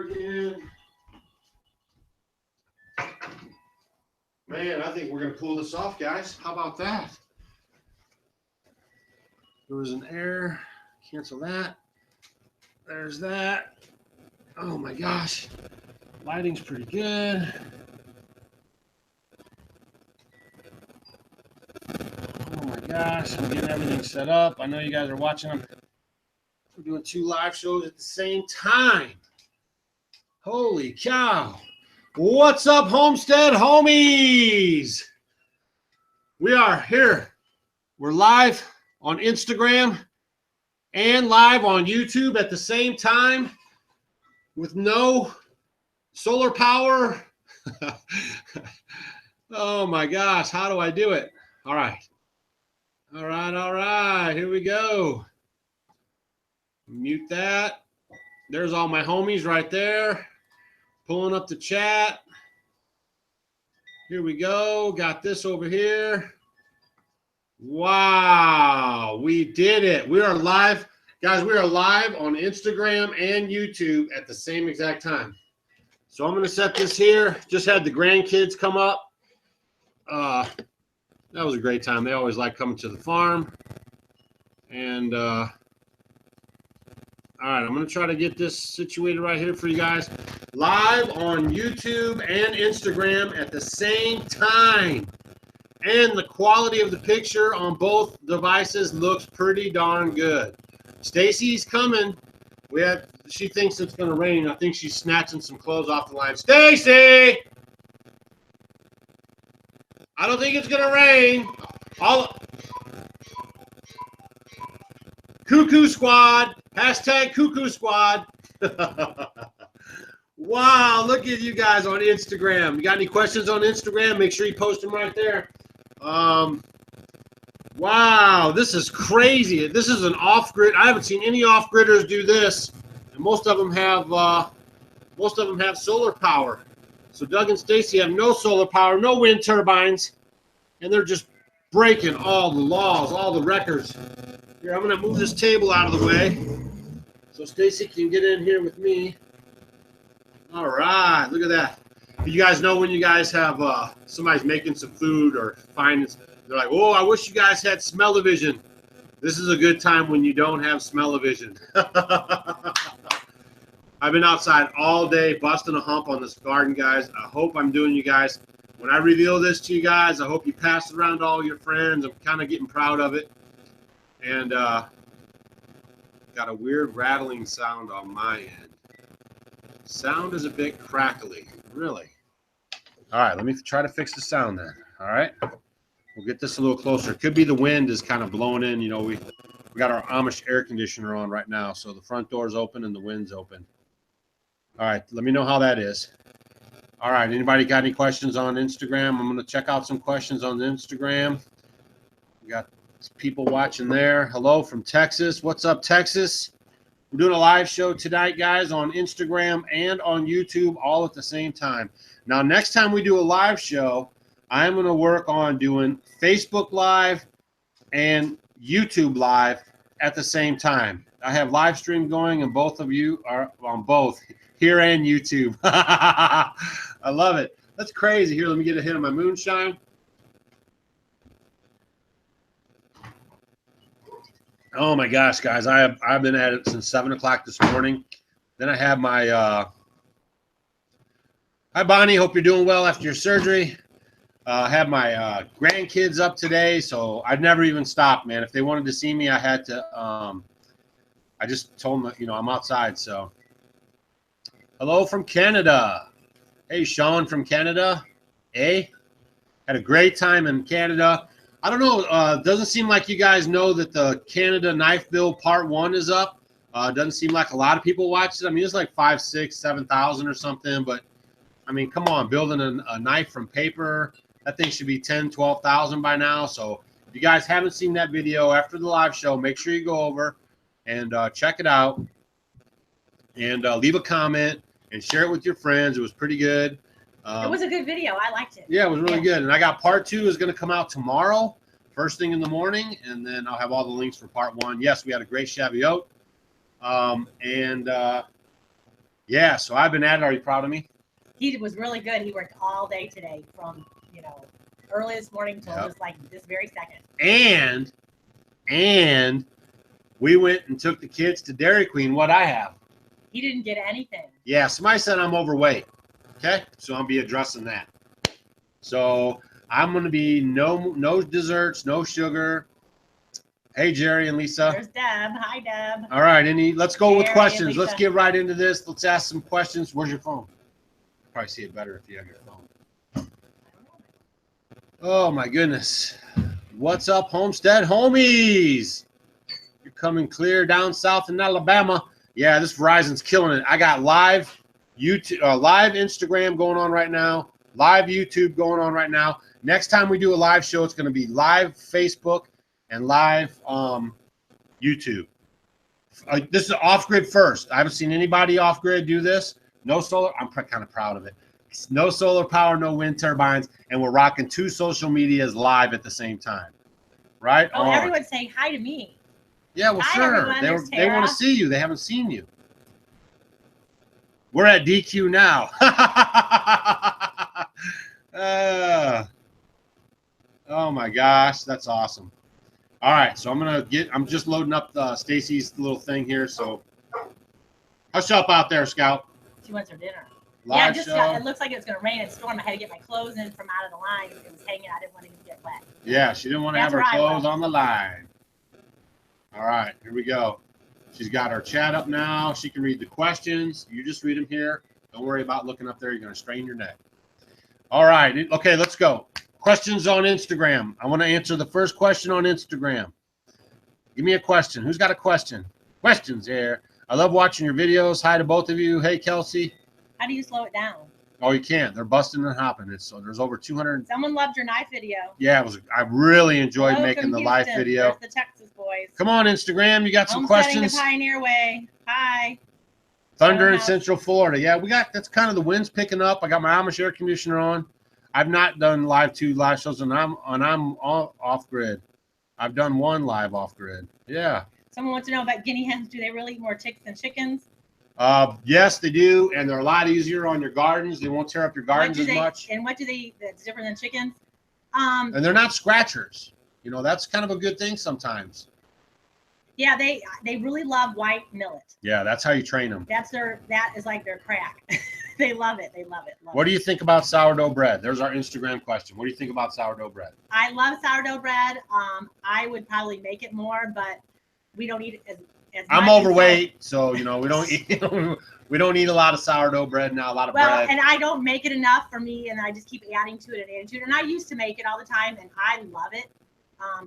again. Man, I think we're going to pull this off, guys. How about that? There was an error. Cancel that. There's that. Oh my gosh. Lighting's pretty good. Oh my gosh. I'm getting everything set up. I know you guys are watching them. We're doing 2 live shows at the same time. Holy cow. What's up, Homestead homies? We are here. We're live on Instagram and live on YouTube at the same time with no solar power. Oh my gosh, how do I do it? All right. All right. Here we go. Mute that. There's all my homies right there. Pulling up the chat. Here we go. Got this over here. Wow, we did it. We are live. Guys, we are live on Instagram and YouTube at the same exact time. So I'm going to set this here. Just had the grandkids come up. That was a great time. They always like coming to the farm. And all right, I'm going to try to get this situated right here for you guys. Live on YouTube and Instagram at the same time. And the quality of the picture on both devices looks pretty darn good. Stacy's coming. She thinks it's going to rain. I think she's snatching some clothes off the line. Stacy! I don't think it's going to rain. Cuckoo Squad. Hashtag Cuckoo Squad. Wow, look at you guys on Instagram. You got any questions on Instagram? Make sure you post them right there. Wow, this is crazy. This is an off-grid. I haven't seen any off-gridders do this. And most of them have solar power. So Doug and Stacy have no solar power, no wind turbines, and they're just breaking all the laws, all the records. Here, I'm going to move this table out of the way so Stacy can get in here with me. All right, look at that. You guys know when you guys have somebody's making some food or they're like, oh, I wish you guys had smell-o-vision. This is a good time when you don't have smell-o-vision. I've been outside all day busting a hump on this garden, guys. I hope I'm doing you guys. When I reveal this to you guys, I hope you pass it around to all your friends. I'm kind of getting proud of it. And got a weird rattling sound on my end. Sound is a bit crackly, really. All right, let me try to fix the sound then. All right, we'll get this a little closer. It could be the wind is kind of blowing in. You know, we got our Amish air conditioner on right now, so the front door's open and the wind's open. All right, let me know how that is. All right, anybody got any questions on Instagram? I'm going to check out some questions on Instagram. We got people watching there. Hello from Texas. What's up, Texas? We're doing a live show tonight, guys, on Instagram and on YouTube all at the same time. Now, next time we do a live show, I'm going to work on doing Facebook Live and YouTube Live at the same time. I have live stream going, and both of you are on both here and YouTube. I love it. That's crazy. Here, let me get a hit of my moonshine. Oh my gosh, guys! I've been at it since 7 o'clock this morning. Then I have my hi Bonnie, hope you're doing well after your surgery. I have my grandkids up today, so I'd never even stopped, man. If they wanted to see me, I had to. I just told them, you know, I'm outside. So, hello from Canada. Hey, Sean from Canada. Hey, had a great time in Canada. I don't know. Doesn't seem like you guys know that the Canada Knife Bill Part 1 is up. Doesn't seem like a lot of people watched it. I mean, it's like 5, 6, 7,000 or something. But, I mean, come on. Building a knife from paper, that thing should be 10, 12,000 by now. So, if you guys haven't seen that video after the live show, make sure you go over and check it out. And leave a comment and share it with your friends. It was pretty good. It was a good video. I liked it. Yeah, it was really good. And I got part 2 is going to come out tomorrow, first thing in the morning, and then I'll have all the links for part 1. Yes, we had a great Shavuot. Yeah, so I've been at it. Are you proud of me? He was really good. He worked all day today from, early this morning till just like this very second. And we went and took the kids to Dairy Queen. What I have? He didn't get anything. Yeah, somebody said I'm overweight. Okay, so I'll be addressing that. So I'm going to be no desserts, no sugar. Hey, Jerry and Lisa. There's Deb. Hi, Deb. All right, let's go with Jerry questions. Let's get right into this. Let's ask some questions. Where's your phone? You'll probably see it better if you have your phone. Oh, my goodness. What's up, Homestead homies? You're coming clear down south in Alabama. Yeah, this Verizon's killing it. I got live YouTube, live Instagram going on right now, live YouTube going on right now. Next time we do a live show, it's going to be live Facebook and live YouTube. This is off-grid first. I haven't seen anybody off-grid do this. No solar. I'm kind of proud of it. No solar power, no wind turbines, and we're rocking 2 social medias live at the same time. Right? Oh, everyone's saying hi to me. Yeah, well, hi, sure. They want to see you. They haven't seen you. We're at DQ now. Oh my gosh, that's awesome. All right, so I'm just loading up Stacy's little thing here. So hush up out there, Scout. She wants her dinner. Live it looks like it's going to rain and storm. I had to get my clothes in from out of the line. It was hanging. I didn't want to get wet. Yeah, she didn't want to have her clothes on the line. All right, here we go. She's got her chat up now. She can read the questions. You just read them here. Don't worry about looking up there. You're going to strain your neck. All right. Okay, let's go. Questions on Instagram. I want to answer the first question on Instagram. Give me a question. Who's got a question? Questions here. I love watching your videos. Hi to both of you. Hey, Kelsey. How do you slow it down? Oh, you can't. They're busting and hopping. So there's over 200. Someone loved your knife video. Yeah, I really enjoyed making the live video. There's the Texas boys. Come on, Instagram. You got some questions? The Pioneer Way. Hi. Thunder in Central Florida. Yeah, that's kind of the wind's picking up. I got my Amish air conditioner on. I've not done live shows, and I'm off grid. I've done 1 live off grid. Yeah. Someone wants to know about guinea hens. Do they really eat more ticks than chickens? Yes, they do, and they're a lot easier on your gardens. They won't tear up your gardens as much. And what do they eat that's different than chickens? And they're not scratchers. That's kind of a good thing sometimes. Yeah, they really love white millet. Yeah, that's how you train them. That is like their crack. They love it. They love it. What do you think about sourdough bread? There's our Instagram question. What do you think about sourdough bread? I love sourdough bread. I would probably make it more, but we don't eat it as I'm overweight, so we don't eat we don't eat a lot of sourdough bread now. A lot of bread. Well, and I don't make it enough for me, and I just keep adding to it and adding to it. And I used to make it all the time, and I love it.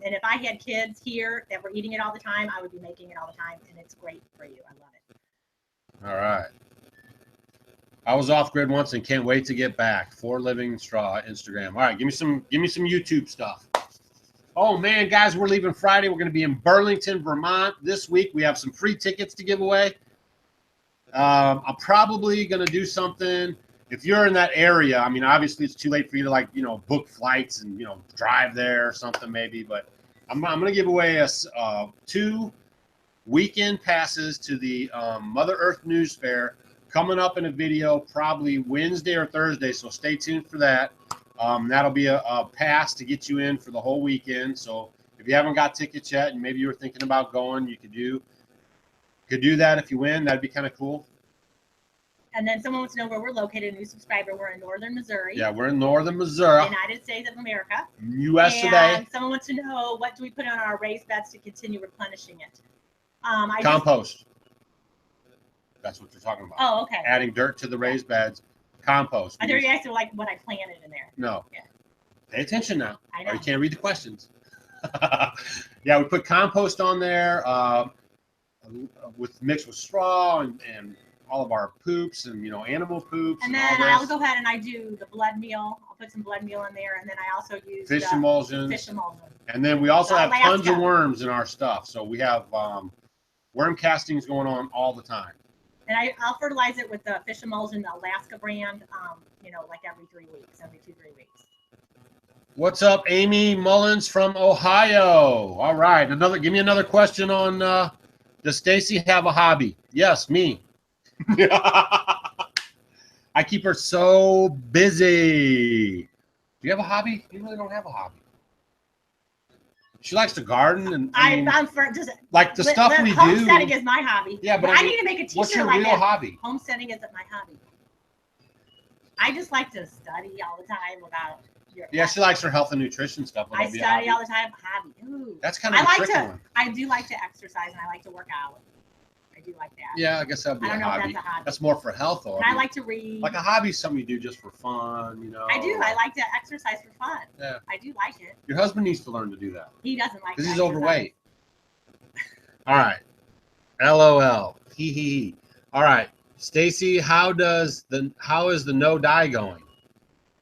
And if I had kids here that were eating it all the time, I would be making it all the time, and it's great for you. I love it. All right. I was off grid once and can't wait to get back. 4 Living Straw Instagram. All right, give me some YouTube stuff. Oh man, guys, we're leaving Friday. We're going to be in Burlington, Vermont this week. We have some free tickets to give away. I'm probably going to do something. If you're in that area, I mean, obviously it's too late for you to book flights and drive there or something maybe. But I'm going to give away 2 weekend passes to the Mother Earth News Fair coming up in a video probably Wednesday or Thursday. So stay tuned for that. That'll be a pass to get you in for the whole weekend. So if you haven't got tickets yet and maybe you were thinking about going, you could do that if you win. That'd be kind of cool. And then someone wants to know where we're located. A new subscriber. We're in northern Missouri. Yeah, we're in northern Missouri. United States of America. U.S. today. And someone wants to know, what do we put on our raised beds to continue replenishing it? Compost. That's what you're talking about. Oh, okay. Adding dirt to the raised beds. Compost. I thought you asked like what I planted in there. No. Yeah. Pay attention now. I know. Or you can't read the questions. Yeah, we put compost on there mixed with straw and all of our poops and animal poops. And then I'll go ahead and I do the blood meal. I'll put some blood meal in there, and then I also use fish emulsion. Fish emulsion. And then we also have tons of worms in our stuff. So we have worm castings going on all the time. And I'll fertilize it with the fish emulsion, the Alaska brand, like every 3 weeks, every 2-3 weeks. What's up, Amy Mullins from Ohio? All right, give me another question on does Stacy have a hobby? Yes, me. I keep her so busy. Do you have a hobby? You really don't have a hobby. She likes to garden, and I'm for just like the stuff we do. Homesteading is my hobby. Yeah, but I need to make a T-shirt what's your like real that. hobby? Homesteading isn't my hobby. I just like to study all the time about your. Yeah, she likes her health and nutrition stuff. I study all the time. Hobby. Ooh. That's kind of a tricky one. I do like to exercise, and I like to work out. I do like that. Yeah, I guess that'd be I don't a know hobby. if that's a hobby. That's more for health, though. And I like to read. Like a hobby is something you do just for fun, you know. I do. I like to exercise for fun. Yeah. I do like it. Your husband needs to learn to do that. He doesn't like it. Because he's overweight. All right. LOL. Hee hee hee. All right. Stacy, how is the no dye going?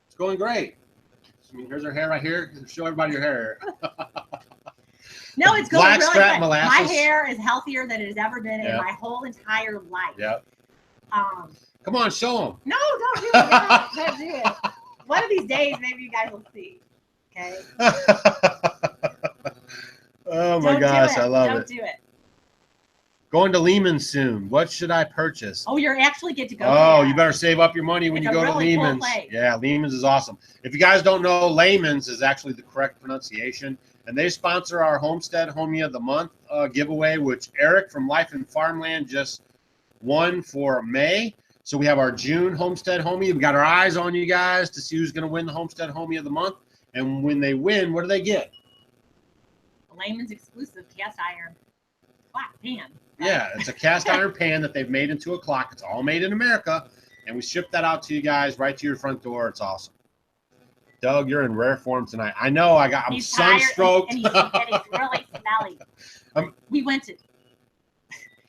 It's going great. I mean, here's her hair right here. Show everybody your hair. No, it's going really good. Molasses. My hair is healthier than it has ever been in my whole entire life. Yep. Come on, show them. No, don't do it. Don't do it. One of these days, maybe you guys will see. Okay. Oh my gosh, I love it. Don't do it. Going to Lehman's soon. What should I purchase? Oh, you're actually get to go. Oh, you better save up your money when you go to really Lehman's. Cool Yeah, Lehman's is awesome. If you guys don't know, Lehman's is actually the correct pronunciation. And they sponsor our Homestead Homie of the Month giveaway, which Eric from Life and Farmland just won for May. So we have our June Homestead Homie. We got our eyes on you guys to see who's going to win the Homestead Homie of the Month. And when they win, what do they get? A Lehman's exclusive cast iron clock pan. Yeah, it's a cast iron pan that they've made into a clock. It's all made in America. And we ship that out to you guys right to your front door. It's awesome. Doug, you're in rare form tonight. I know. I'm sunstroked. And he's really smelly. We went to.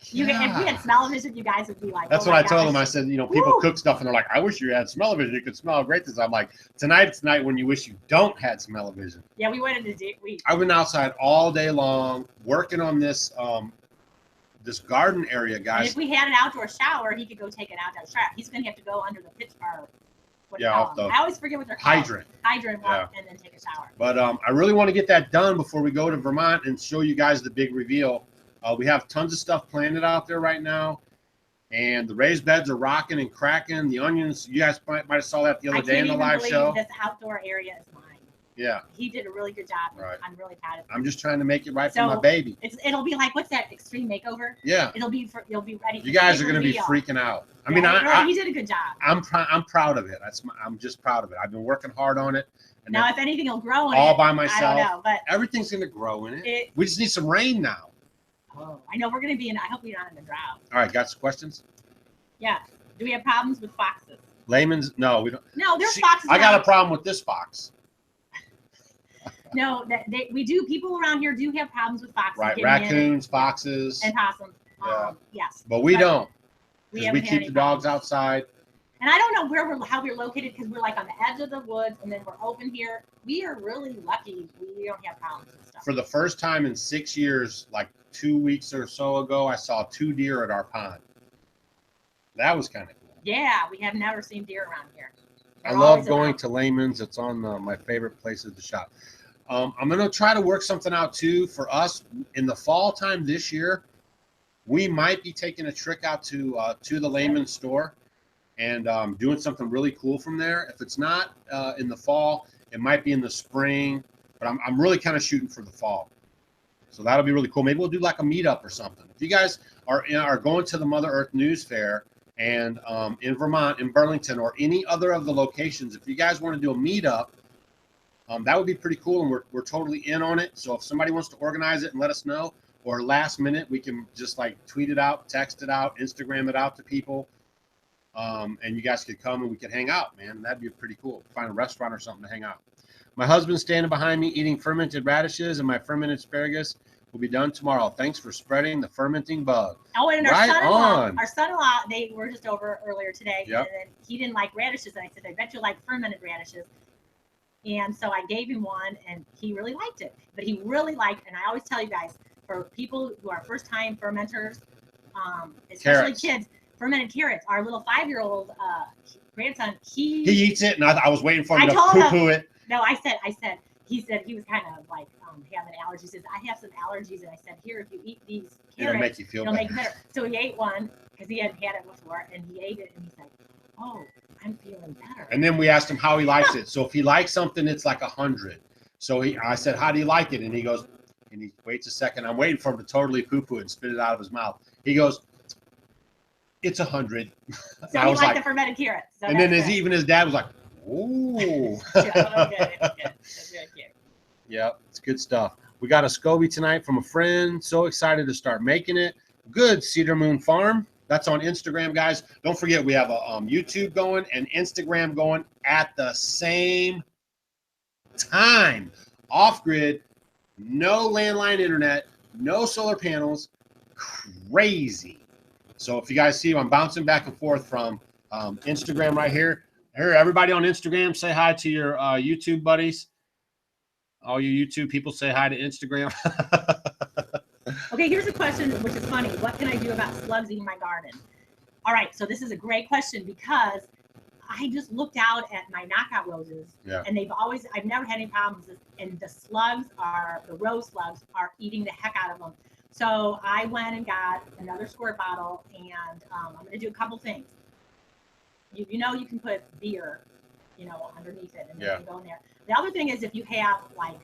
If we had smell-o-vision, you guys would be like. That's what I told them. I said, you know, people cook stuff and they're like, I wish you had smell-o-vision. You could smell how great this is. I'm like, tonight's the night when you wish you don't had smell-o-vision. Yeah, we went into I went outside all day long working on this this garden area, guys. And if we had an outdoor shower, he could go take an outdoor shower. He's going to have to go under the pitch bar. I always forget what they're called. Hydrant walk and then take a shower. But I really want to get that done before we go to Vermont and show you guys the big reveal. We have tons of stuff planted out there right now. And the raised beds are rocking and cracking. The onions, you guys might have saw that the other day in the live show. This outdoor area is mine. Yeah. He did a really good job. Right. I'm really proud of him. I'm just trying to make it right for my baby. It'll be like, what's that, Extreme Makeover? Yeah. You'll be ready. You guys are going to be freaking out. I mean, he did a good job. I'm proud of it. I'm just proud of it. I've been working hard on it. And now, if anything will grow in all by myself, I don't know, but everything's going to grow in it. We just need some rain now. Oh, I know we're going to be in. I hope we're not in a drought. All right, got some questions? Yeah. Do we have problems with foxes? Layman's? No, we don't. No, there's foxes. I got a problem with this fox. No, we do. People around here do have problems with foxes. Right, raccoons, foxes, and possums. Yeah. Yes, but we don't. We keep the dogs outside. And I don't know how we're located because we're like on the edge of the woods, and then we're open here. We are really lucky. We don't have problems with stuff. For the first time in 6 years, like 2 weeks or so ago, I saw 2 deer at our pond. That was kind of cool. Yeah, we have never seen deer around here. I love going to Lehman's. It's on my favorite places to shop. I'm going to try to work something out, too, for us. In the fall time this year, we might be taking a trick out to the Lehman's store and doing something really cool from there. If it's not in the fall, it might be in the spring. But I'm really kind of shooting for the fall. So that'll be really cool. Maybe we'll do like a meetup or something. If you guys are going to the Mother Earth News Fair and in Vermont, in Burlington, or any other of the locations, if you guys want to do a meetup, that would be pretty cool, and we're totally in on it. So if somebody wants to organize it and let us know, or last minute, we can just like tweet it out, text it out, Instagram it out to people, and you guys could come and we could hang out, man. That'd be pretty cool. Find a restaurant or something to hang out. My husband's standing behind me eating fermented radishes, and my fermented asparagus will be done tomorrow. Thanks for spreading the fermenting bug. Oh, and our son-in-law, they were just over earlier today, and then he didn't like radishes, and I said, I bet you like fermented radishes. And so I gave him one, and he really liked it. But he really liked, and I always tell you guys, for people who are first-time fermenters, especially kids, fermented carrots. Our little 5-year-old grandson, he eats it, and I was waiting for him to poo-poo it. No, I said, he said he was kind of like having allergies. He says, I have some allergies. And I said, here, if you eat these carrots, it'll make you feel it'll better. make you better. So he ate one because he hadn't had it before, and he ate it, and he's like, oh, I'm feeling better. And then we asked him how he likes it. So if he likes something, it's like 100. So I said, how do you like it? And he goes, and he waits a second. I'm waiting for him to totally poo-poo and spit it out of his mouth. He goes, it's 100. So I he was liked like, the fermented carrots. So and then even his dad was like, ooh. Okay, that's very cute. Yep, it's good stuff. We got a SCOBY tonight from a friend. So excited to start making it. Good Cedar Moon Farm. That's on Instagram, guys. Don't forget, we have a YouTube going and Instagram going at the same time. Off-grid, no landline internet, no solar panels. Crazy. So if you guys see, I'm bouncing back and forth from Instagram right here. Here, everybody on Instagram, say hi to your YouTube buddies. All you YouTube people, say hi to Instagram. Okay, here's a question, which is funny. What can I do about slugs eating my garden? All right, so this is a great question because I just looked out at my knockout roses, and I've never had any problems. And the rose slugs are eating the heck out of them. So I went and got another squirt bottle, and I'm going to do a couple things. You know, you can put beer, underneath it, and then you can go in there. The other thing is if you have like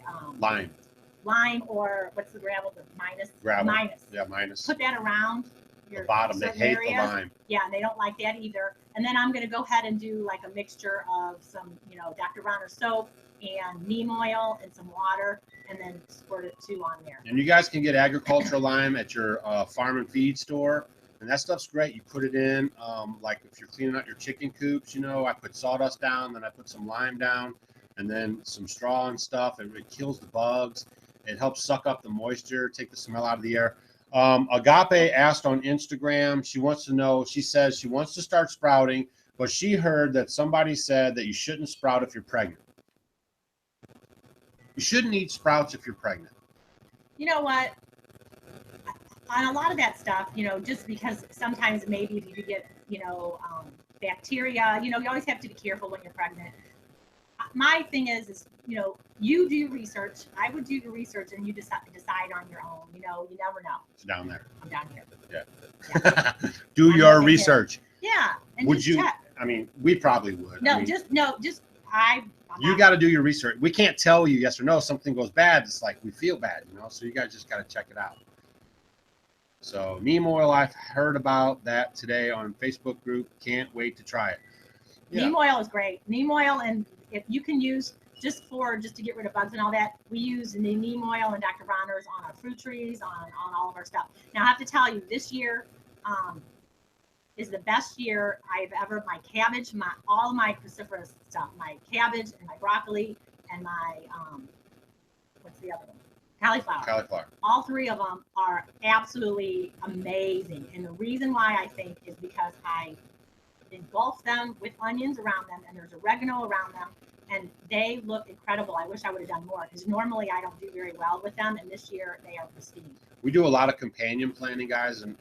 lime or what's the gravel? The gravel. Minus. Yeah, minus. Put that around your the bottom. They hate areas. the lime. Yeah, and they don't like that either. And then I'm going to go ahead and do like a mixture of some, Dr. Bronner soap and neem oil and some water, and then squirt it too on there. And you guys can get agricultural lime at your farm and feed store. And that stuff's great. You put it in, like if you're cleaning out your chicken coops, I put sawdust down, then I put some lime down, and then some straw and stuff. And it kills the bugs. It helps suck up the moisture, take the smell out of the air. Agape asked on Instagram, she wants to know, she says she wants to start sprouting, but she heard that somebody said that you shouldn't sprout if you're pregnant. You shouldn't eat sprouts if you're pregnant. You know what? On a lot of that stuff, just because sometimes maybe if you could get, bacteria, you always have to be careful when you're pregnant. My thing is, you do your research. I would do your research and you decide on your own. You never know. It's down there. I'm down here. Yeah. Do your research. Yeah. And would you? Check. I mean, we probably would. No, You got to do your research. We can't tell you yes or no. Something goes bad. It's like we feel bad, So you guys just got to check it out. So neem oil, I've heard about that today on Facebook group. Can't wait to try it. Yeah. Neem oil is great. Neem oil, and if you can use just to get rid of bugs and all that, we use the neem oil and Dr. Bronner's on our fruit trees, on all of our stuff. Now I have to tell you, this year is the best year I've ever. My cabbage, all my cruciferous stuff, my cabbage and my broccoli and my what's the other one? Cauliflower. All three of them are absolutely amazing. And the reason why I think is because I engulf them with onions around them, and there's oregano around them, and they look incredible. I wish I would have done more because normally I don't do very well with them, and this year they are pristine. We do a lot of companion planting, guys, and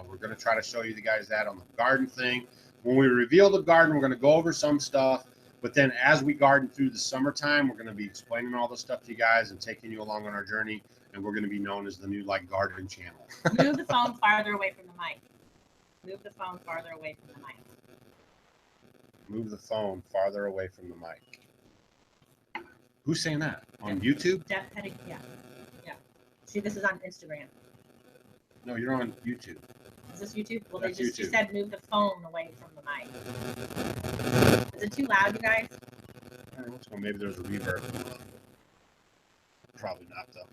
we're going to try to show you the guys that on the garden thing. When we reveal the garden, we're going to go over some stuff. But then as we garden through the summertime, we're going to be explaining all this stuff to you guys and taking you along on our journey. And we're going to be known as the new garden channel. Move the phone farther away from the mic. Move the phone farther away from the mic. Move the phone farther away from the mic. Who's saying that? On YouTube? Yeah. See, this is on Instagram. No, you're on YouTube. Is this YouTube? Well, That's she YouTube. said move the phone away from the mic. Is it too loud, you guys? I don't know. Well, maybe there's a reverb. Probably not, though.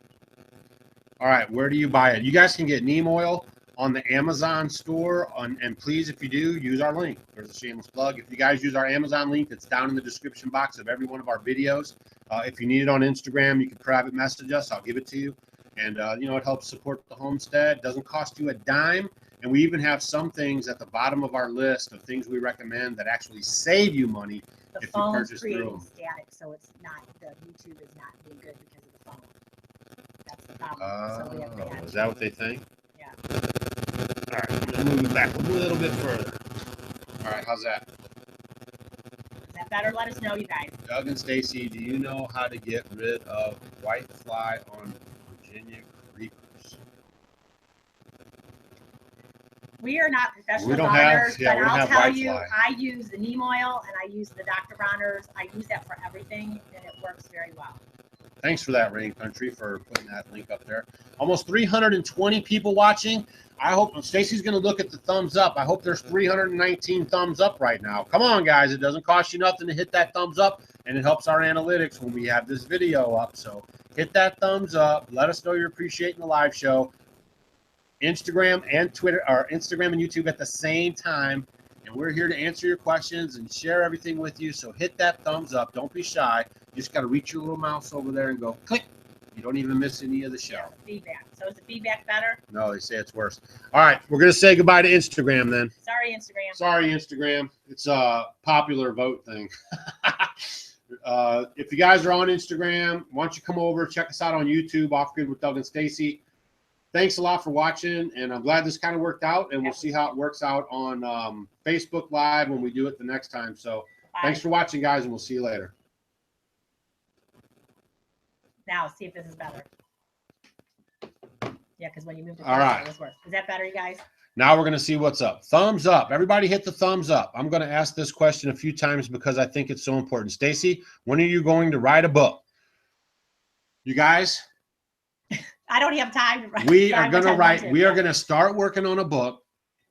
All right, where do you buy it? You guys can get neem oil on the Amazon store. And please, if you do, use our link. There's a shameless plug. If you guys use our Amazon link, it's down in the description box of every one of our videos. If you need it on Instagram, you can private message us. I'll give it to you. And, it helps support the homestead. Doesn't cost you a dime. And we even have some things at the bottom of our list of things we recommend that actually save you money The if you phone's purchase through creating them. static, so it's not, the YouTube is not being good because of the phone. That's the problem. So we have to Is that what they think? Yeah. All right, I'm going to move it back a little bit further. All right, how's that? Is that better? Let us know, you guys. Doug and Stacy, do you know how to get rid of white fly on Virginia creepers? We are not professional We don't gardeners, have, yeah, but we don't I'll have tell white you, fly. I use the neem oil and I use the Dr. Bronner's. I use that for everything, and it works very well. Thanks for that, Rain Country, for putting that link up there. Almost 320 people watching. I hope Stacy's going to look at the thumbs up. I hope there's 319 thumbs up right now. Come on, guys. It doesn't cost you nothing to hit that thumbs up, and it helps our analytics when we have this video up. So hit that thumbs up. Let us know you're appreciating the live show. Instagram and Twitter, or Instagram and YouTube at the same time. And we're here to answer your questions and share everything with you. So hit that thumbs up. Don't be shy. You just got to reach your little mouse over there and go click. You don't even miss any of the show. Yeah, feedback. So is the feedback better? No, they say it's worse. All right, we're going to say goodbye to Instagram then. Sorry, Instagram. Sorry, Instagram. It's a popular vote thing. If you guys are on Instagram, why don't you come over, check us out on YouTube, Off Grid with Doug and Stacy. Thanks a lot for watching, and I'm glad this kind of worked out, and we'll see how it works out on Facebook Live when we do it the next time. So thanks for watching, guys, and we'll see you later. Now, see if this is better. Yeah, because when you moved it, All right. it was worse. Is that better, you guys? Now we're going to see what's up. Thumbs up. Everybody hit the thumbs up. I'm going to ask this question a few times because I think it's so important. Stacy, when are you going to write a book? You guys? I don't have time to write. We are going to write. We are going to start working on a book.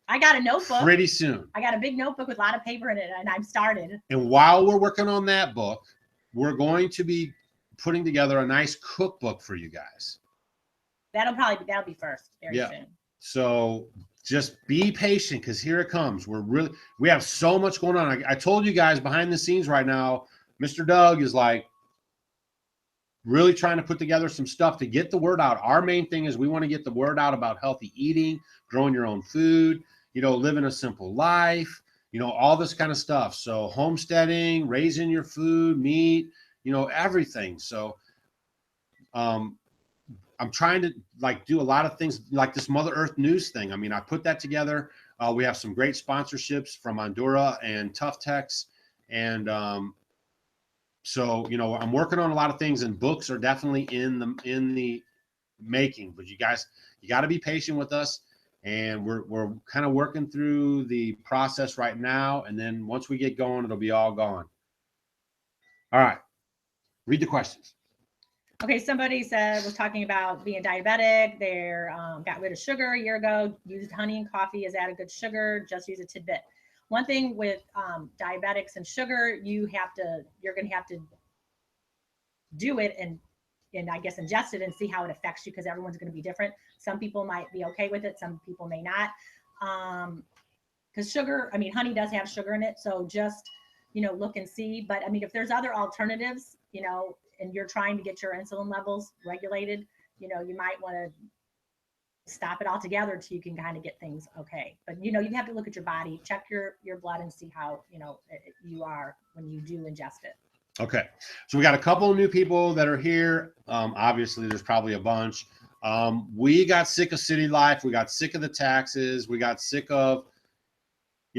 I got a notebook. Pretty soon. I got a big notebook with a lot of paper in it, and I'm started. And while we're working on that book, we're going to be putting together a nice cookbook for you guys. That'll be first very soon. So just be patient because here it comes. We have so much going on. I told you guys behind the scenes right now, Mr. Doug is like really trying to put together some stuff to get the word out. Our main thing is we want to get the word out about healthy eating, growing your own food, living a simple life, all this kind of stuff. So homesteading, raising your food, meat, everything. So I'm trying to do a lot of things like this Mother Earth News thing. I mean, I put that together. We have some great sponsorships from Honduras and Tough Techs. And so, I'm working on a lot of things, and books are definitely in the making, but you guys, you got to be patient with us. And we're kind of working through the process right now. And then once we get going, it'll be all gone. All right. Read the questions. Okay, somebody was talking about being diabetic. They got rid of sugar a year ago, used honey and coffee as added good sugar, just use a tidbit. One thing with diabetics and sugar, you're going to have to do it and I guess ingest it and see how it affects you, because everyone's going to be different. Some people might be okay with it. Some people may not. Because honey does have sugar in it. So just, look and see. But I mean, if there's other alternatives, and you're trying to get your insulin levels regulated, you might want to stop it altogether till you can kind of get things okay. But, you have to look at your body, check your blood and see how, you are when you do ingest it. Okay. So we got a couple of new people that are here. Obviously, there's probably a bunch. We got sick of city life. We got sick of the taxes. We got sick of,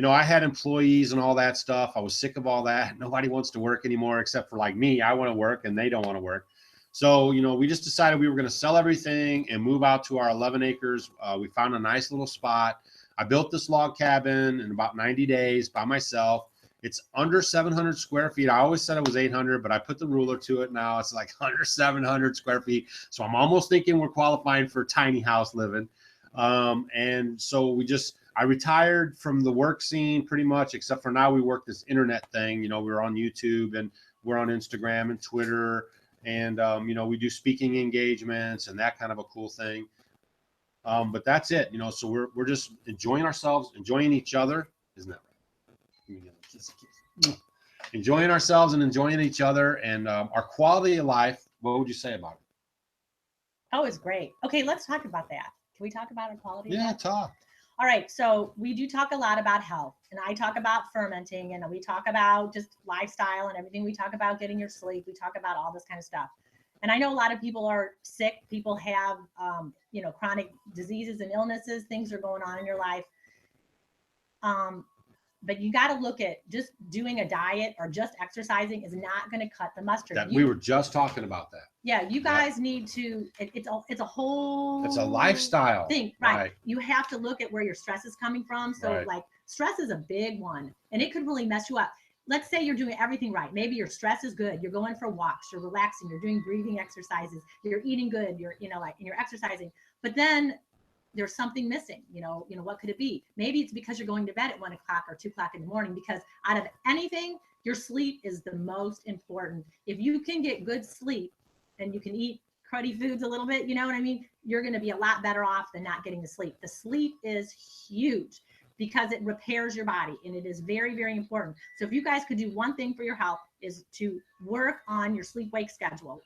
I had employees and all that stuff. I was sick of all that. Nobody wants to work anymore except for like me. I want to work and they don't want to work. So, we just decided we were going to sell everything and move out to our 11 acres. We found a nice little spot. I built this log cabin in about 90 days by myself. It's under 700 square feet. I always said it was 800, but I put the ruler to it now. It's like under 700 square feet. So I'm almost thinking we're qualifying for tiny house living. And so I retired from the work scene pretty much, except for now we work this internet thing. We're on YouTube and we're on Instagram and Twitter. And, we do speaking engagements and that kind of a cool thing. But that's it, so we're just enjoying ourselves, enjoying each other. Isn't that right? Enjoying ourselves and enjoying each other and our quality of life. What would you say about it? Oh, it's great. Okay, let's talk about that. Can we talk about our quality of life? Yeah, talk. All right, so we do talk a lot about health, and I talk about fermenting, and we talk about just lifestyle and everything. We talk about getting your sleep. We talk about all this kind of stuff. And I know a lot of people are sick. People have, chronic diseases and illnesses. Things are going on in your life. But you got to look at just doing a diet or just exercising is not going to cut the mustard. We were just talking about that. Yeah, you guys need to. It's a whole. It's a lifestyle thing, right? You have to look at where your stress is coming from. So, like, stress is a big one, and it could really mess you up. Let's say you're doing everything right. Maybe your stress is good. You're going for walks. You're relaxing. You're doing breathing exercises. You're eating good. You're, like, and you're exercising. But then there's something missing. What could it be? Maybe it's because you're going to bed at 1 o'clock or 2 o'clock in the morning, because out of anything, your sleep is the most important. If you can get good sleep and you can eat cruddy foods a little bit, you know what I mean? You're going to be a lot better off than not getting the sleep. The sleep is huge because it repairs your body, and it is very, very important. So if you guys could do one thing for your health, is to work on your sleep-wake schedule.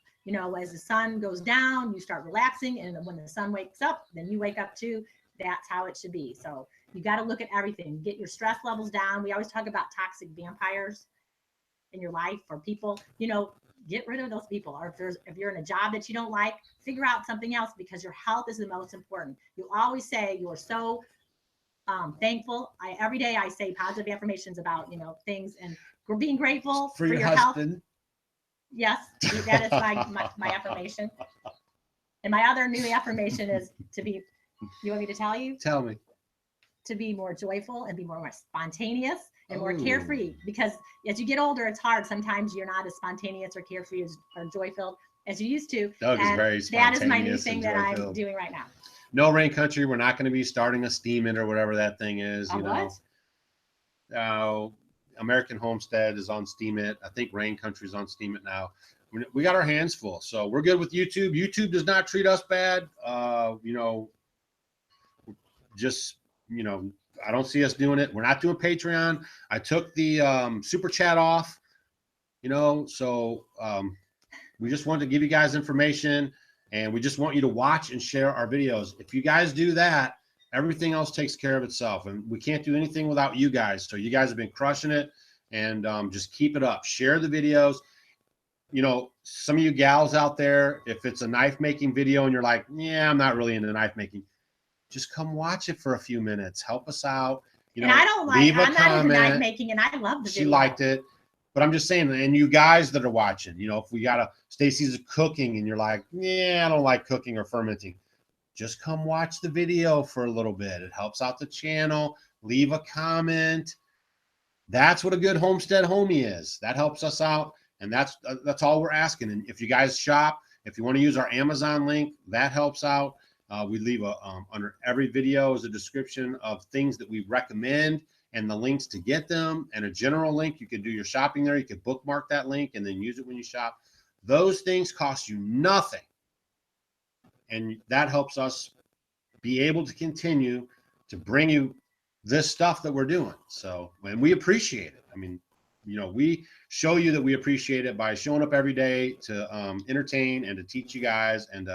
As the sun goes down, you start relaxing, and when the sun wakes up, then you wake up too. That's how it should be. So you got to look at everything. Get your stress levels down. We always talk about toxic vampires in your life, or people, get rid of those people. Or if you're in a job that you don't like, figure out something else, because your health is the most important. You always say you're so thankful. Every day I say positive affirmations about, things, and we're being grateful for your husband. Health. Yes, that is my affirmation. And my other new affirmation is to be, you want me to tell you? Tell me. To be more joyful and be more spontaneous and more carefree, because as you get older, it's hard. Sometimes you're not as spontaneous or carefree or joy-filled as you used to. Doug is very spontaneous. That is my new thing that I'm doing right now. No Rain Country, we're not going to be starting a steam it or whatever that thing is. American Homestead is on Steam It. I think Rain Country is on Steam It now. We got our hands full, so we're good with YouTube. YouTube does not treat us bad. I don't see us doing it. We're not doing Patreon. I took the super chat off, so we just wanted to give you guys information, and we just want you to watch and share our videos. If you guys do that, everything else takes care of itself, and we can't do anything without you guys. So you guys have been crushing it, and just keep it up. Share the videos. Some of you gals out there, if it's a knife making video and you're like, yeah, I'm not really into knife making, just come watch it for a few minutes. Help us out. And I don't like, I'm not into knife making, and I love the video. She liked it. But I'm just saying, and you guys that are watching, if we got Stacy's cooking and you're like, yeah, I don't like cooking or fermenting, just come watch the video for a little bit. It helps out the channel. Leave a comment. That's what a good homestead homie is. That helps us out, and that's all we're asking. And if you guys shop, if you want to use our Amazon link, that helps out. We leave under every video is a description of things that we recommend and the links to get them, and a general link. You could do your shopping there. You could bookmark that link and then use it when you shop. Those things cost you nothing, and that helps us be able to continue to bring you this stuff that we're doing. So, and we appreciate it. I mean, we show you that we appreciate it by showing up every day to entertain and to teach you guys, and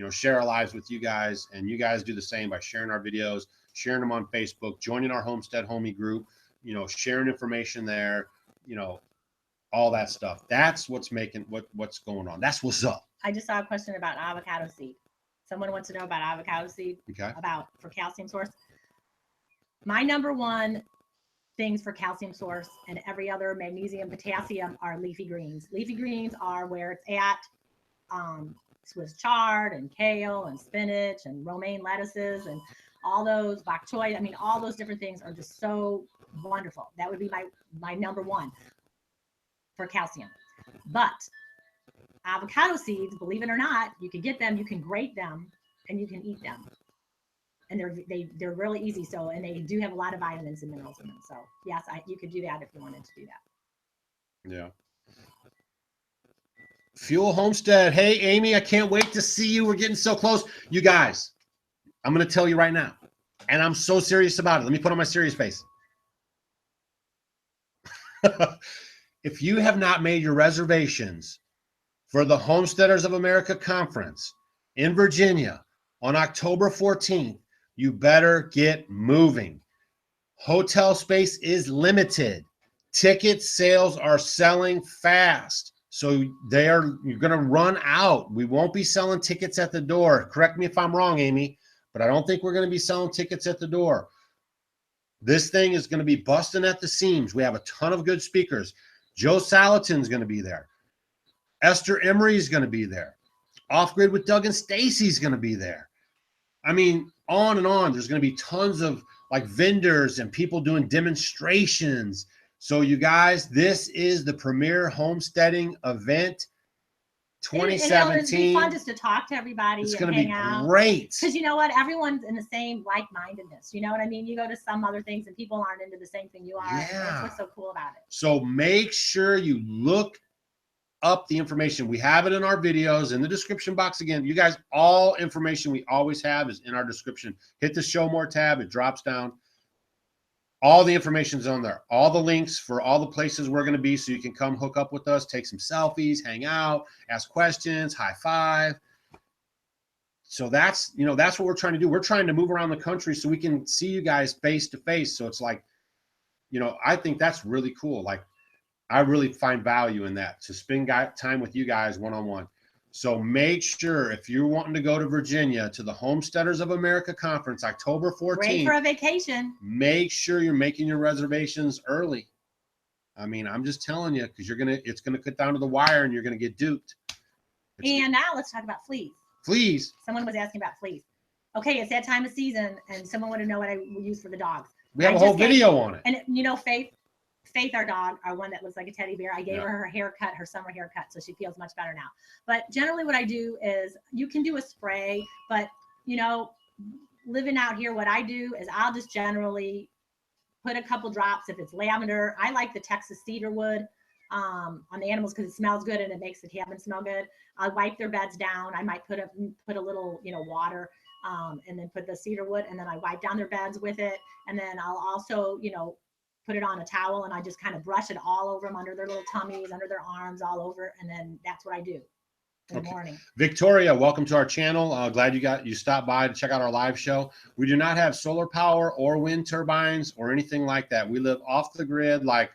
share our lives with you guys. And you guys do the same by sharing our videos, sharing them on Facebook, joining our Homestead Homie group, sharing information there, all that stuff. That's what's making what's going on. That's what's up. I just saw a question about avocado seed. Someone wants to know about avocado seed. Okay. For calcium source. My number one things for calcium source and every other magnesium, potassium are leafy greens. Leafy greens are where it's at. Swiss chard and kale and spinach and romaine lettuces and all those bok choy. I mean, all those different things are just so wonderful. That would be my number one for calcium. But avocado seeds, believe it or not, you can get them, you can grate them, and you can eat them. And they're really easy. So, and they do have a lot of vitamins and minerals in them. So yes, you could do that if you wanted to do that. Yeah. Fuel Homestead. Hey, Amy, I can't wait to see you. We're getting so close. You guys, I'm going to tell you right now, and I'm so serious about it. Let me put on my serious face. If you have not made your reservations for the Homesteaders of America Conference in Virginia on October 14th, you better get moving. Hotel space is limited. Ticket sales are selling fast. So you're going to run out. We won't be selling tickets at the door. Correct me if I'm wrong, Amy, but I don't think we're going to be selling tickets at the door. This thing is going to be busting at the seams. We have a ton of good speakers. Joe Salatin's going to be there. Esther Emery's going to be there. Off Grid with Doug and Stacy's going to be there. I mean, on and on. There's going to be tons of like vendors and people doing demonstrations. So you guys, this is the premier homesteading event 2017. It'll be fun just to talk to everybody. It's going to be great. Because you know what? Everyone's in the same like-mindedness. You know what I mean? You go to some other things and people aren't into the same thing you are. Yeah. That's what's so cool about it. So make sure you look up the information. We have it in our videos in the description box. Again, you guys, all information we always have is in our description. Hit the show more tab. It drops down. All the information is on there. All the links for all the places we're going to be, so you can come hook up with us, take some selfies, hang out, ask questions, high five. So that's, you know, that's what we're trying to do. We're trying to move around the country so we can see you guys face to face. So it's like, you know, I think that's really cool. Like, I really find value in that, to spend time with you guys one-on-one. So make sure, if you're wanting to go to Virginia to the Homesteaders of America Conference, October 14th. Great for a vacation. Make sure you're making your reservations early. I mean, I'm just telling you, because it's gonna cut down to the wire and you're gonna get duped. And now let's talk about fleas. Fleas. Someone was asking about fleas. Okay, it's that time of season, and someone wanted to know what I use for the dogs. We have a whole video on it. And you know, Faith, our dog, our one that looks like a teddy bear, I gave her haircut, her summer haircut, so she feels much better now. But generally what I do is, you can do a spray, but you know, living out here, what I do is I'll just generally put a couple drops. If it's lavender, I like the Texas cedar wood on the animals because it smells good and it makes the cabin smell good. I'll wipe their beds down. I might put a little, you know, water and then put the cedar wood, and then I wipe down their beds with it. And then I'll also, you know, put it on a towel and I just kind of brush it all over them, under their little tummies, under their arms, all over. And then that's what I do in the morning. Victoria, welcome to our channel. Glad you stopped by to check out our live show. We do not have solar power or wind turbines or anything like that. We live off the grid, like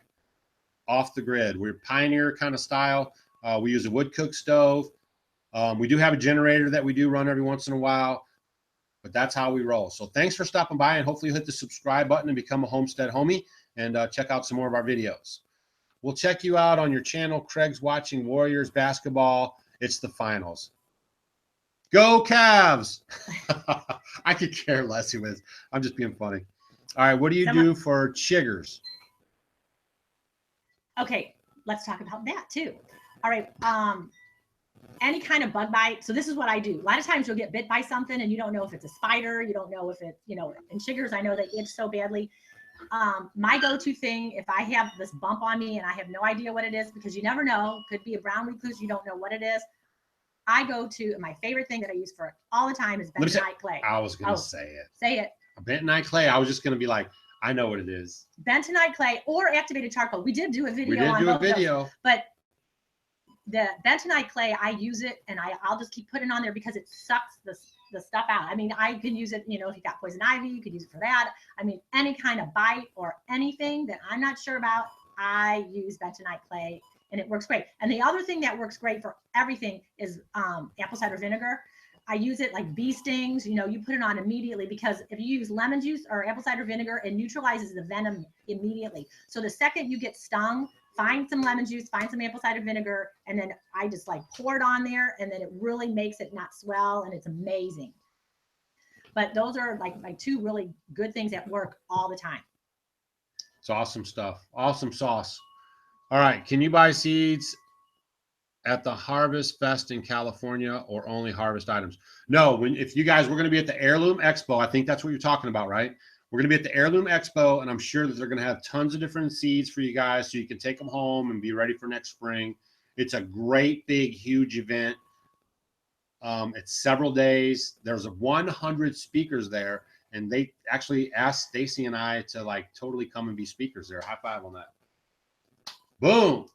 off the grid. We're pioneer kind of style. We use a wood cook stove. We do have a generator that we do run every once in a while, but that's how we roll. So thanks for stopping by, and hopefully you'll hit the subscribe button and become a homestead homie, and check out some more of our videos. We'll check you out on your channel. Craig's watching Warriors basketball. It's the finals. Go Cavs! I could care less who is. I'm just being funny. All right, what do you do for chiggers? Okay, let's talk about that too. All right, any kind of bug bite. So this is what I do. A lot of times you'll get bit by something and you don't know if it's a spider. You don't know if it, you know, and chiggers, I know they itch so badly. My go-to thing, if I have this bump on me and I have no idea what it is, because you never know, could be a brown recluse, you don't know what it is. I go to, my favorite thing that I use for it all the time is bentonite clay. I was going to say it. Say it. Bentonite clay. I was just going to be like, I know what it is. Bentonite clay or activated charcoal. We did do a video on both of those, but the bentonite clay, I use it and I'll just keep putting it on there because it sucks the stuff out. I mean, I can use it, you know, if you got poison ivy, you could use it for that. I mean, any kind of bite or anything that I'm not sure about, I use bentonite clay and it works great. And the other thing that works great for everything is apple cider vinegar. I use it like bee stings, you know, you put it on immediately, because if you use lemon juice or apple cider vinegar, it neutralizes the venom immediately. So the second you get stung, find some lemon juice, find some apple cider vinegar, and then I just like pour it on there, and then it really makes it not swell, and it's amazing. But those are like my two really good things that work all the time. It's awesome stuff. Awesome sauce. All right. Can you buy seeds at the Harvest Fest in California, or only harvest items? No, if you guys, we're going to be at the Heirloom Expo. I think that's what you're talking about, right? We're going to be at the Heirloom Expo, and I'm sure that they're going to have tons of different seeds for you guys so you can take them home and be ready for next spring. It's a great, big, huge event. It's several days. There's 100 speakers there, and they actually asked Stacy and I to like totally come and be speakers there. High five on that. Boom.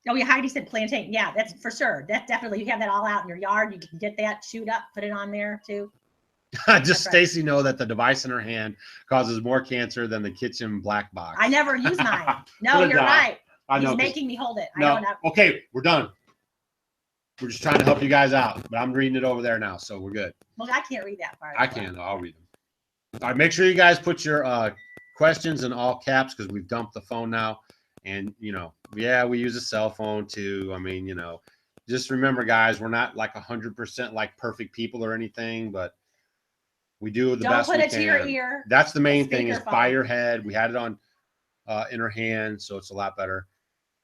Oh yeah, Heidi said plantain. Yeah, that's for sure. That's definitely, you have that all out in your yard. You can get that, shoot up, put it on there too. Just Stacy know that the device in her hand causes more cancer than the kitchen black box. I never use mine. No, you're right. I know. He's making me hold it. No. Okay, we're done. We're just trying to help you guys out, but I'm reading it over there now, so we're good. Well, I can't read that part. I can. I'll read them. All right, make sure you guys put your questions in all caps because we've dumped the phone now. And, you know, yeah, we use a cell phone too. I mean, you know, just remember, guys, we're not like 100% like perfect people or anything, but we do the best we can. Don't put it to your ear. That's the main thing, is by your head. We had it on in her hand, so it's a lot better.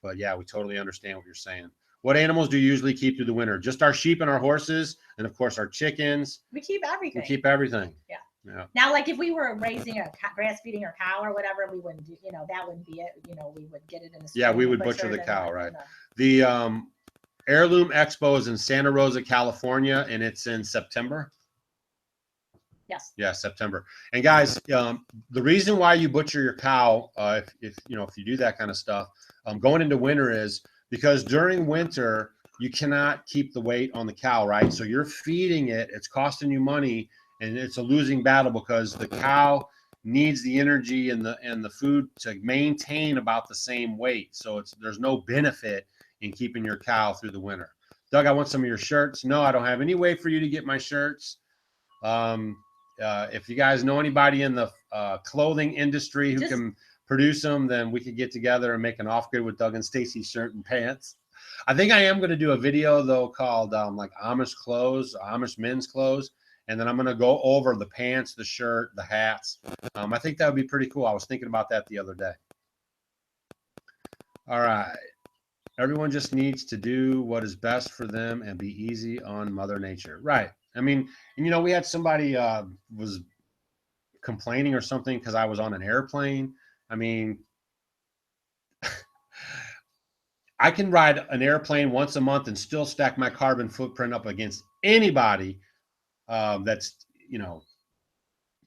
But yeah, we totally understand what you're saying. What animals do you usually keep through the winter? Just our sheep and our horses, and of course our chickens. We keep everything. We keep everything. Yeah. Yeah. Now, like if we were raising a grass feeding a cow or whatever, we wouldn't do, you know, that wouldn't be it. You know, we would get it in the yeah, we would butcher the cow, right? The Heirloom Expo is in Santa Rosa, California, and it's in September. Yes. Yeah, September. And guys, the reason why you butcher your cow, if you know, if you do that kind of stuff, going into winter is because during winter you cannot keep the weight on the cow, right? So you're feeding it, it's costing you money, and it's a losing battle because the cow needs the energy and the food to maintain about the same weight. So there's no benefit in keeping your cow through the winter. Doug, I want some of your shirts. No, I don't have any way for you to get my shirts. If you guys know anybody in the clothing industry who can produce them, then we could get together and make an off-grid with Doug and Stacy shirt and pants. I think I am going to do a video though called like Amish clothes, Amish men's clothes. And then I'm going to go over the pants, the shirt, the hats. I think that would be pretty cool. I was thinking about that the other day. All right. Everyone just needs to do what is best for them and be easy on Mother Nature. Right. I mean, and, you know, we had somebody was complaining or something because I was on an airplane. I mean, I can ride an airplane once a month and still stack my carbon footprint up against anybody that's, you know,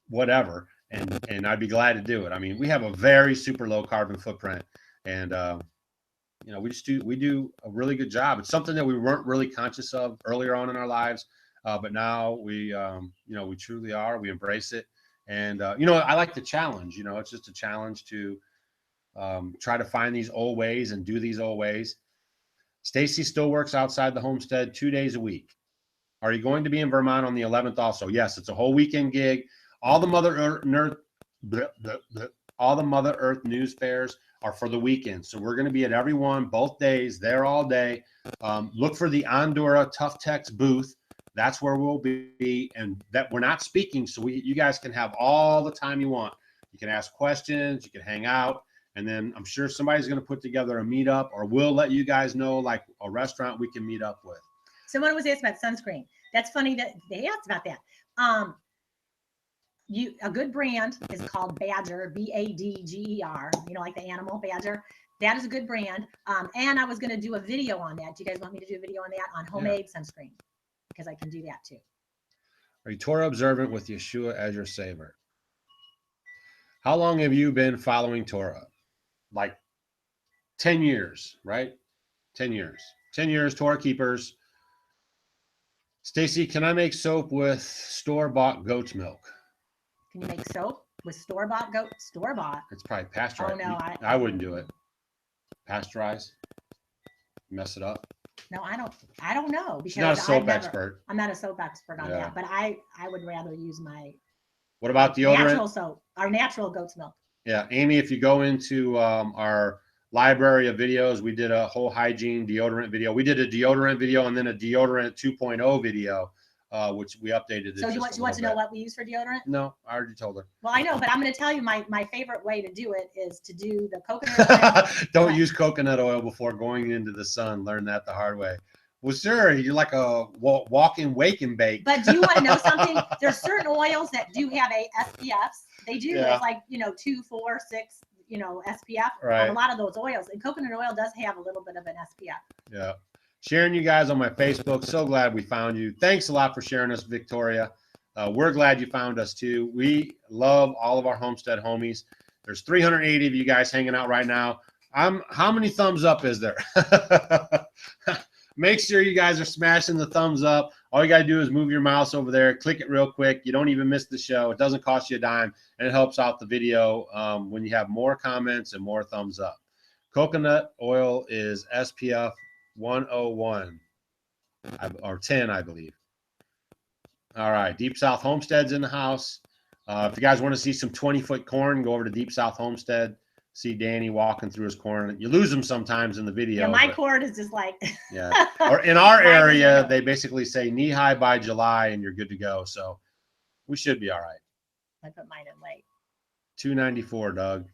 whatever, and I'd be glad to do it. I mean, we have a very super low carbon footprint, and you know, we do a really good job. It's something that we weren't really conscious of earlier on in our lives, but now we you know, we truly are. We embrace it, and you know, I like the challenge. You know, it's just a challenge to try to find these old ways and do these old ways. Stacy still works outside the homestead 2 days a week. Are you going to be in Vermont on the 11th also? Yes, it's a whole weekend gig. All the Mother Earth news fairs are for the weekend. So we're going to be at every one, both days, there all day. Look for the Andorra Tough Techs booth. That's where we'll be, and that we're not speaking, so you guys can have all the time you want. You can ask questions, you can hang out, and then I'm sure somebody's going to put together a meetup, or we'll let you guys know like a restaurant we can meet up with. Someone was asked about sunscreen. That's funny that they asked about that. A good brand is called Badger, B-A-D-G-E-R. You know, like the animal Badger. That is a good brand. And I was going to do a video on that. Do you guys want me to do a video on that, on homemade sunscreen? Because I can do that too. Are you Torah observant with Yeshua as your savior? How long have you been following Torah? Like 10 years, right? 10 years. 10 years, Torah keepers. Stacy, can I make soap with store-bought goat's milk? Can you make soap with store-bought goat? Store-bought? It's probably pasteurized. Oh, no. I wouldn't do it. Pasteurize? Mess it up? No, I don't know. Because you're not a soap expert. I'm not a soap expert on that, but I would rather use my what about deodorant? Natural soap, our natural goat's milk. Yeah, Amy, if you go into our library of videos, we did a whole hygiene deodorant video. We did a deodorant video and then a deodorant 2.0 video, which we updated. So you want to know what we use for deodorant? No, I already told her. Well, I know, but I'm going to tell you my favorite way to do it is to do the coconut oil. Don't use coconut oil before going into the sun. Learn that the hard way. Well, sure, you're like a walk-in wake and bake. But do you want to know something? There's certain oils that do have a SPFs. They do. Yeah. It's like, 2, 4, 6, SPF. Right. A lot of those oils. And coconut oil does have a little bit of an SPF. Yeah. Sharing you guys on my Facebook. So glad we found you. Thanks a lot for sharing us, Victoria. We're glad you found us too. We love all of our homestead homies. There's 380 of you guys hanging out right now. How many thumbs up is there? Make sure you guys are smashing the thumbs up. All you got to do is move your mouse over there, click it real quick. You don't even miss the show. It doesn't cost you a dime, and it helps out the video when you have more comments and more thumbs up. Coconut oil is SPF 101 or 10, I believe. All right, Deep South Homestead's in the house. If you guys want to see some 20-foot corn, go over to Deep South Homestead. See Danny walking through his corn. You lose him sometimes in the video. Yeah, my corn is just like. Yeah. Or in our area, they basically say knee high by July and you're good to go. So we should be all right. I put mine in late. 294, Doug.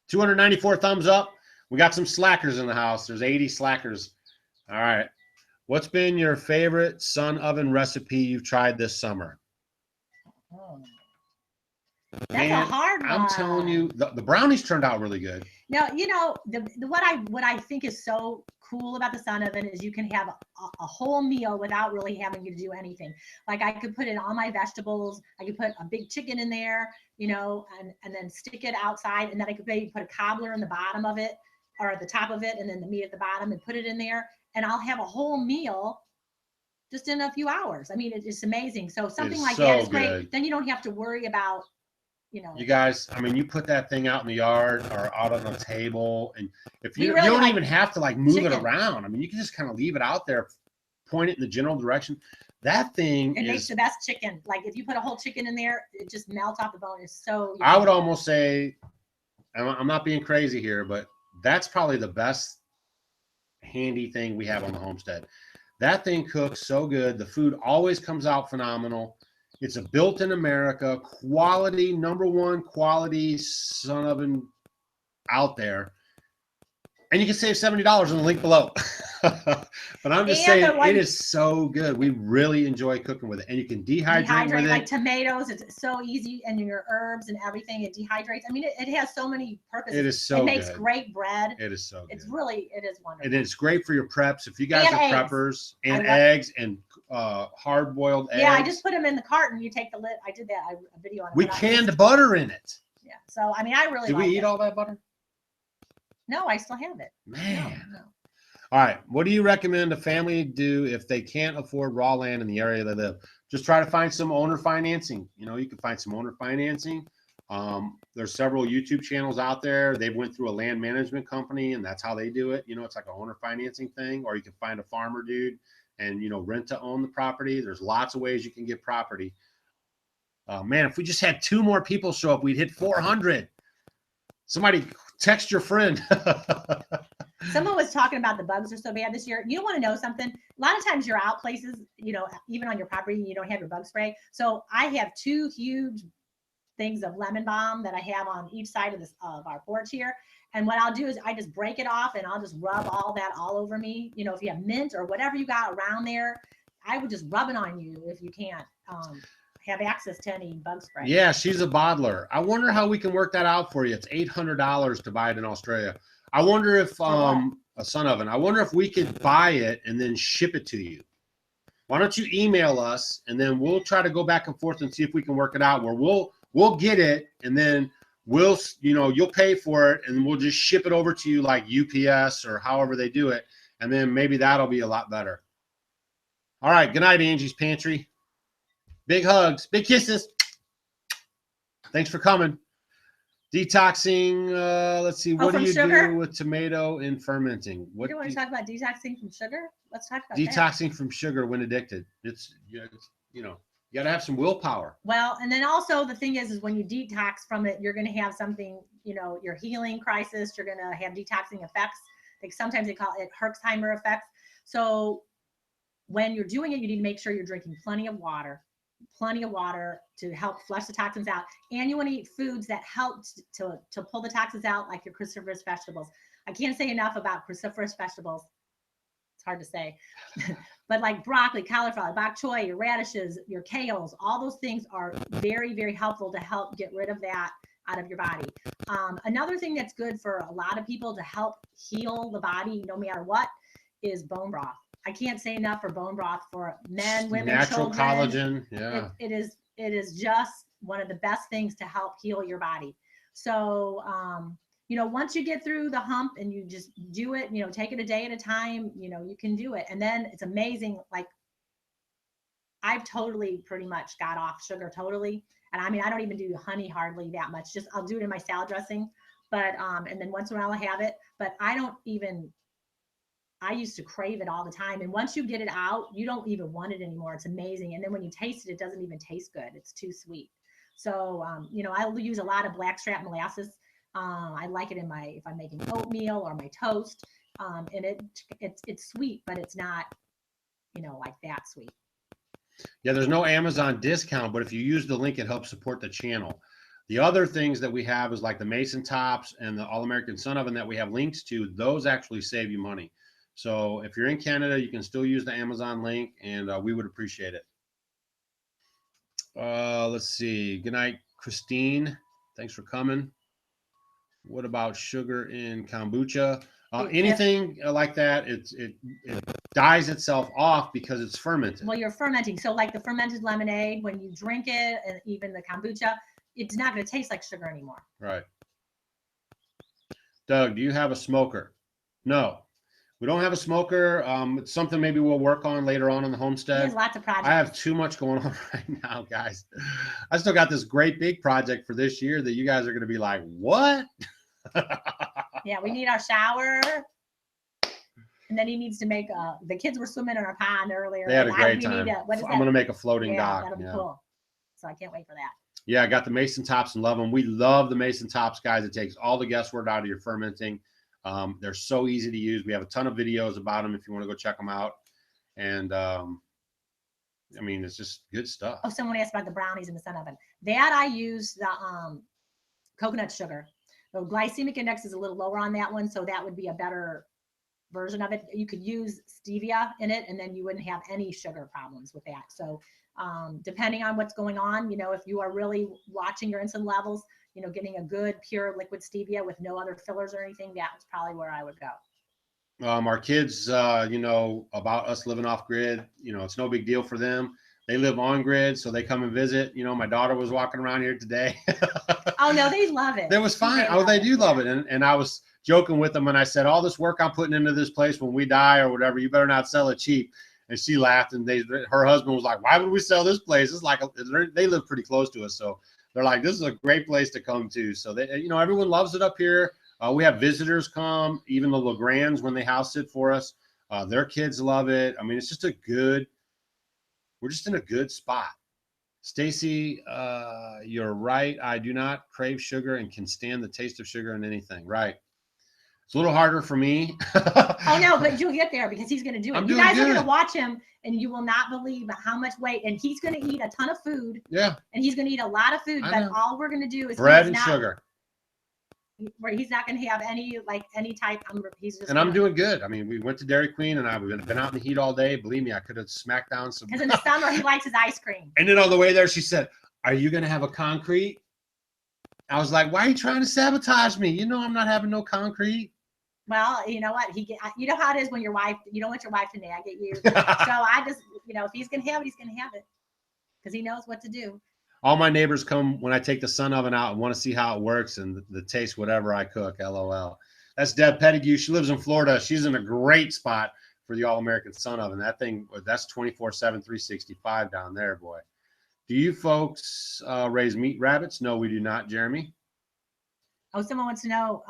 294 thumbs up. We got some slackers in the house. There's 80 slackers. All right. What's been your favorite sun oven recipe you've tried this summer? Oh. That's a hard one. I'm telling you, the brownies turned out really good. No, you know, what I think is so cool about the sun oven is you can have a whole meal without really having to do anything. Like I could put in all my vegetables. I could put a big chicken in there, you know, and then stick it outside. And then I could maybe put a cobbler in the bottom of it or at the top of it, and then the meat at the bottom, and put it in there. And I'll have a whole meal just in a few hours. I mean, it's amazing. So something like that is great. Then you don't have to worry about, you know. You guys, I mean, you put that thing out in the yard or out on the table, and if you don't even have to like move it around. I mean, you can just kind of leave it out there, point it in the general direction. That thing makes the best chicken. Like if you put a whole chicken in there, it just melts off the bone. It's so yummy. I would almost say, I'm not being crazy here, but that's probably the best handy thing we have on the homestead. That thing cooks so good. The food always comes out phenomenal. It's a built in America quality, #1 quality sun oven out there. And you can save $70 in the link below. But I'm just saying, it is so good. We really enjoy cooking with it. And you can dehydrate with it. Like tomatoes, it's so easy. And your herbs and everything, it dehydrates. I mean, it has so many purposes. It is so good. It makes great bread. It is so good. It is wonderful. And it's great for your preps. If you guys are preppers, and eggs and hard-boiled eggs. Yeah, I just put them in the carton. You take the lid. I did that. A video on it. We canned butter in it. Yeah. So, I mean, I really like it. Did we eat all that butter? No, I still have it. Man. No. All right. What do you recommend a family do if they can't afford raw land in the area they live? Just try to find some owner financing. You know, you can find some owner financing. There's several YouTube channels out there. They went through a land management company, and that's how they do it. You know, it's like an owner financing thing. Or you can find a farmer dude and, you know, rent to own the property. There's lots of ways you can get property. Man, if we just had 2 more people show up, we'd hit 400. Somebody text your friend. Someone was talking about the bugs are so bad this year. You want to know something? A lot of times you're out places, you know, even on your property, and you don't have your bug spray. So I have 2 huge things of lemon balm that I have on each side of our porch here. And what I'll do is I just break it off and I'll just rub all that all over me. You know, if you have mint or whatever you got around there, I would just rub it on you if you can't have access to any bug spray. Yeah, she's a bottler. I wonder how we can work that out for you. It's $800 to buy it in Australia. I wonder if a sun oven. I wonder if we could buy it and then ship it to you. Why don't you email us and then we'll try to go back and forth and see if we can work it out where we'll get it and then you'll pay for it and we'll just ship it over to you like UPS or however they do it, and then maybe that'll be a lot better. All right, good night, Angie's Pantry. Big hugs, big kisses. Thanks for coming. Detoxing, let's see, what do you do with tomato in fermenting? You don't want to talk about detoxing from sugar? Let's talk about detoxing from sugar when addicted. It's you know, you got to have some willpower. Well, and then also the thing is when you detox from it, you're going to have something, you know, your healing crisis. You're going to have detoxing effects. Like sometimes they call it Herxheimer effects. So when you're doing it, you need to make sure you're drinking plenty of water to help flush the toxins out. And you want to eat foods that help to pull the toxins out, like your cruciferous vegetables. I can't say enough about cruciferous vegetables. It's hard to say, but like broccoli, cauliflower, bok choy, your radishes, your kales, all those things are very, very helpful to help get rid of that out of your body. Another thing that's good for a lot of people to help heal the body, no matter what, is bone broth. I can't say enough for bone broth for men, women, natural children. Collagen. Yeah, it is just one of the best things to help heal your body. So, you know, once you get through the hump and you just do it, you know, take it a day at a time, you know, you can do it. And then it's amazing. Like I've totally pretty much got off sugar totally. And I mean, I don't even do honey hardly that much. Just I'll do it in my salad dressing, but and then once in a while I have it. But I used to crave it all the time. And once you get it out, you don't even want it anymore. It's amazing. And then when you taste it, it doesn't even taste good. It's too sweet. So, you know, I'll use a lot of blackstrap molasses. I like it in if I'm making oatmeal or my toast. And it's sweet, but it's not, you know, like that sweet. Yeah, there's no Amazon discount, but if you use the link, it helps support the channel. The other things that we have is like the Mason tops and the All-American Sun Oven that we have links to. Those actually save you money. So if you're in Canada, you can still use the Amazon link, and we would appreciate it. Let's see. Good night, Christine. Thanks for coming. What about sugar in kombucha? Anything like that, it dies itself off because it's fermented. Well, you're fermenting. So like the fermented lemonade, when you drink it, and even the kombucha, it's not going to taste like sugar anymore. Right. Doug, do you have a smoker? No, we don't have a smoker. It's something maybe we'll work on later on in the homestead. There's lots of projects. I have too much going on right now, guys. I still got this great big project for this year that you guys are going to be like, what? Yeah, we need our shower. And then he needs to make the kids were swimming in our pond earlier. They had a great time. What is that? I'm going to make a floating dock. That'll be cool. So I can't wait for that. Yeah, I got the Mason tops and love them. We love the Mason tops, guys. It takes all the guesswork out of your fermenting. They're so easy to use. We have a ton of videos about them if you want to go check them out. And I mean, it's just good stuff. Oh, someone asked about the brownies in the sun oven. That I use the coconut sugar. The glycemic index is a little lower on that one, so that would be a better version of it. You could use stevia in it, and then you wouldn't have any sugar problems with that. So depending on what's going on, you know, if you are really watching your insulin levels, you know, getting a good pure liquid stevia with no other fillers or anything, that's probably where I would go. Our kids, you know, about us living off grid, you know, it's no big deal for them. They live on grid, so they come and visit. You know, my daughter was walking around here today. Oh, no, they love it. That was fine. They do love it. And I was joking with them, and I said, all this work I'm putting into this place, when we die or whatever, you better not sell it cheap. And she laughed, and her husband was like, why would we sell this place? It's like, they live pretty close to us. So they're like, this is a great place to come to. So they, you know, everyone loves it up here. We have visitors come, even the Legrands, when they house sit for us. Their kids love it. I mean, it's just we're just in a good spot. Stacy, you're right. I do not crave sugar and can stand the taste of sugar in anything. Right. It's a little harder for me. Oh, no, but you'll get there because he's going to do it. You guys are going to watch him, and you will not believe how much weight. And he's going to eat a ton of food. Yeah. And he's going to eat a lot of food. But all we're going to do is bread and sugar. Where he's not going to have any type. He's just. And I'm doing good. I mean, we went to Dairy Queen, and I've been out in the heat all day. Believe me, I could have smacked down some. Because in the summer he likes his ice cream. And then on the way there, she said, "Are you going to have a concrete?" I was like, "Why are you trying to sabotage me? You know, I'm not having no concrete." Well, you know what? You know how it is when your wife. You don't want your wife to nag at you. So I just, you know, if he's going to have it, he's going to have it because he knows what to do. All my neighbors come when I take the sun oven out and want to see how it works and the taste, whatever I cook. LOL. That's Deb Pettigrew. She lives in Florida. She's in a great spot for the All-American Sun Oven. That thing, that's 24/7, 365 down there, boy. Do you folks raise meat rabbits? No, we do not, Jeremy. Oh, someone wants to know,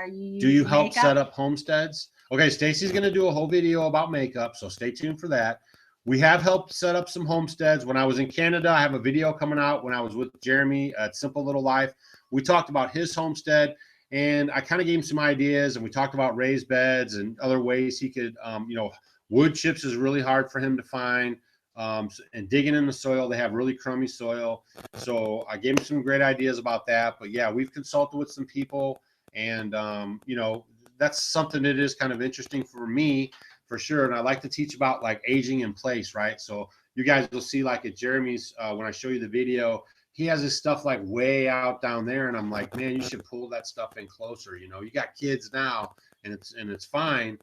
do you help set up homesteads? Okay, Stacy's going to do a whole video about makeup, so stay tuned for that. We have helped set up some homesteads. When I was in Canada, I have a video coming out when I was with Jeremy at Simple Little Life. We talked about his homestead, and I kind of gave him some ideas, and we talked about raised beds and other ways he could, you know, wood chips is really hard for him to find, and digging in the soil. They have really crummy soil. So I gave him some great ideas about that. But, yeah, we've consulted with some people, and, you know, that's something that is kind of interesting for me. For sure. And I like to teach about like aging in place, right? So you guys will see like at Jeremy's, when I show you the video, he has his stuff like way out down there. And I'm like, man, you should pull that stuff in closer. You know, you got kids now and it's fine.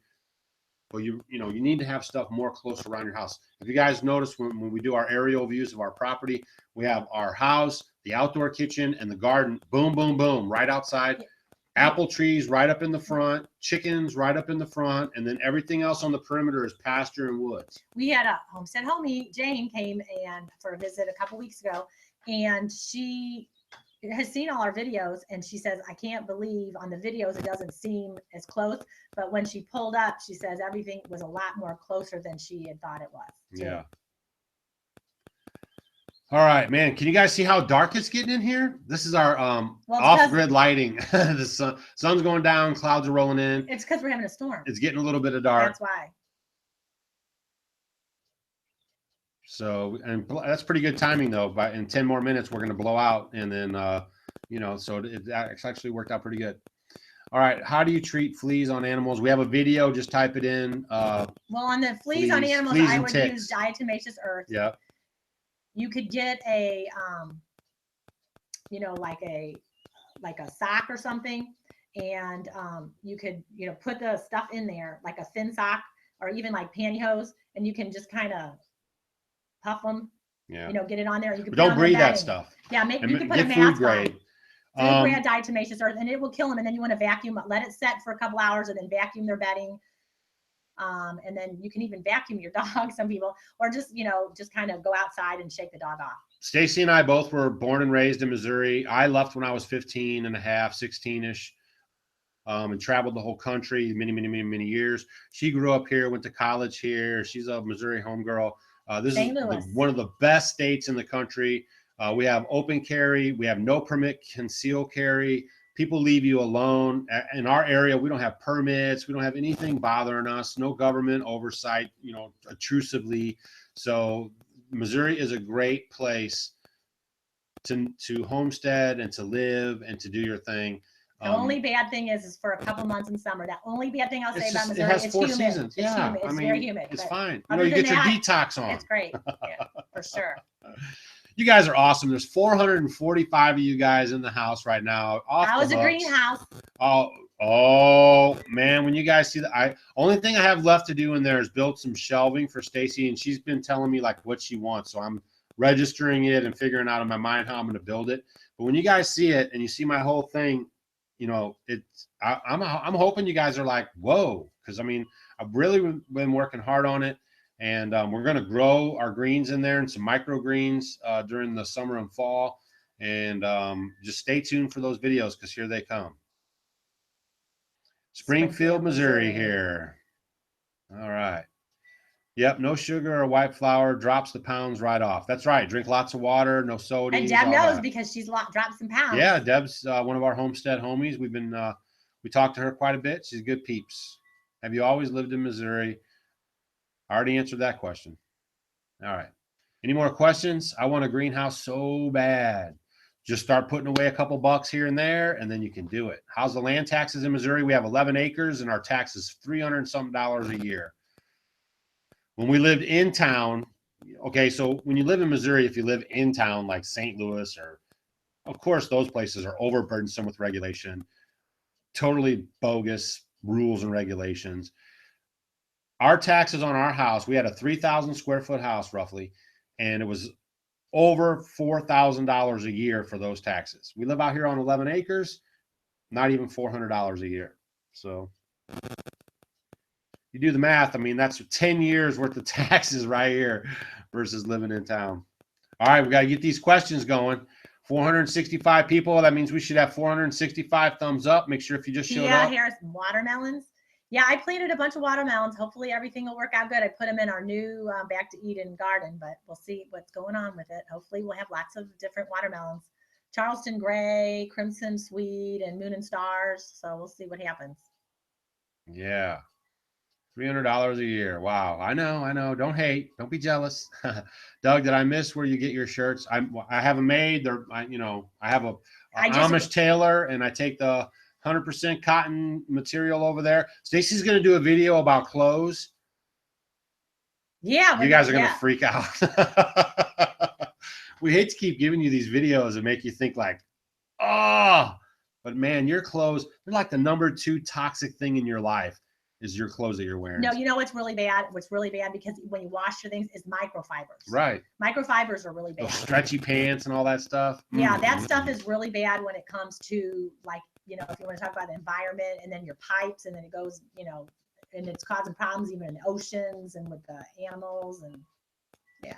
But you know, you need to have stuff more close around your house. If you guys notice when we do our aerial views of our property, we have our house, the outdoor kitchen, and the garden, boom, boom, boom, right outside. Apple trees right up in the front, chickens right up in the front, and then everything else on the perimeter is pasture and woods. We had a homestead homie, Jane, came and for a visit a couple weeks ago, and she has seen all our videos, and she says, I can't believe on the videos it doesn't seem as close, but when she pulled up, she says everything was a lot more closer than she had thought it was. Yeah. All right, man. Can you guys see how dark it's getting in here? This is our Well, off-grid lighting. The sun's going down, clouds are rolling in. It's because we're having a storm. It's getting a little bit of dark. That's why. So, and that's pretty good timing though. But in 10 more minutes, we're going to blow out, and then you know, so it actually worked out pretty good. All right, how do you treat fleas on animals? We have a video. Just type it in. Well, on the fleas on animals, I would use diatomaceous earth. Yeah. You could get a, you know, like a sock or something, and you could, you know, put the stuff in there, like a thin sock, or even like pantyhose, and you can just kind of puff them. Yeah. You know, get it on there. You can don't breathe that stuff. Yeah, you can put a mask on. Food grade diatomaceous earth, and it will kill them. And then you want to vacuum, let it set for a couple hours, and then vacuum their bedding. And then you can even vacuum your dog, some people, or just, you know, just kind of go outside and shake the dog off. Stacy and I both were born and raised in Missouri. I left when I was 15 and a half, 16-ish, and traveled the whole country many years. She grew up here, went to college here. She's a Missouri homegirl. This is one of the best states in the country. We have open carry. We have no permit concealed carry. People leave you alone. In our area, we don't have permits. We don't have anything bothering us. No government oversight, you know, obtrusively. So Missouri is a great place to homestead and to live and to do your thing. The only bad thing is for a couple months in summer. The only bad thing I'll say about Missouri, it has it's 4 humid. seasons. It's humid. It's very humid. It's fine. You know, you get your detox on. It's great. Yeah, for sure. You guys are awesome. There's 445 of you guys in the house right now. How's the greenhouse? Oh man, when you guys see the only thing I have left to do in there is build some shelving for Stacy, and she's been telling me like what she wants. So I'm registering it and figuring out in my mind how I'm going to build it. But when you guys see it and you see my whole thing, you know, I'm hoping you guys are like, whoa, because I mean, I've really been working hard on it. And we're going to grow our greens in there and some microgreens during the summer and fall. And just stay tuned for those videos because here they come. Springfield, Missouri here. All right. Yep, no sugar or white flour, drops the pounds right off. That's right. Drink lots of water, no soda. And Deb knows because she's dropped some pounds. Yeah, Deb's one of our homestead homies. We talked to her quite a bit. She's good peeps. Have you always lived in Missouri? I already answered that question. All right. Any more questions? I want a greenhouse so bad. Just start putting away a couple bucks here and there, and then you can do it. How's the land taxes in Missouri? We have 11 acres, and our tax is $300 and something a year. When we lived in town, okay, so when you live in Missouri, if you live in town like St. Louis, or of course those places are overburdensome with regulation, totally bogus rules and regulations. Our taxes on our house, we had a 3,000 square foot house roughly, and it was over $4,000 a year for those taxes. We live out here on 11 acres, not even $400 a year. So you do the math. I mean, that's 10 years worth of taxes right here versus living in town. All right, we got to get these questions going. 465 people. That means we should have 465 thumbs up. Make sure if you just showed up. Yeah, here's watermelons. Yeah, I planted a bunch of watermelons. Hopefully everything will work out good. I put them in our new Back to Eden garden, but we'll see what's going on with it. Hopefully we'll have lots of different watermelons. Charleston Gray, Crimson Sweet, and Moon and Stars. So we'll see what happens. Yeah. $300 a year. Wow. I know. Don't hate. Don't be jealous. Doug, did I miss where you get your shirts? I have them made. I have a Amish tailor, and I take the 100% cotton material over there. Stacy's going to do a video about clothes. Yeah. You guys are going to freak out. We hate to keep giving you these videos and make you think like, oh, but man, your clothes, they're like the #2 toxic thing in your life is your clothes that you're wearing. No, you know what's really bad? What's really bad because when you wash your things is microfibers. Right. Microfibers are really bad. Those stretchy pants and all that stuff. Yeah, that stuff is really bad when it comes to like, you know, if you want to talk about the environment and then your pipes and then it goes, you know, and it's causing problems even in the oceans and with the animals and yeah.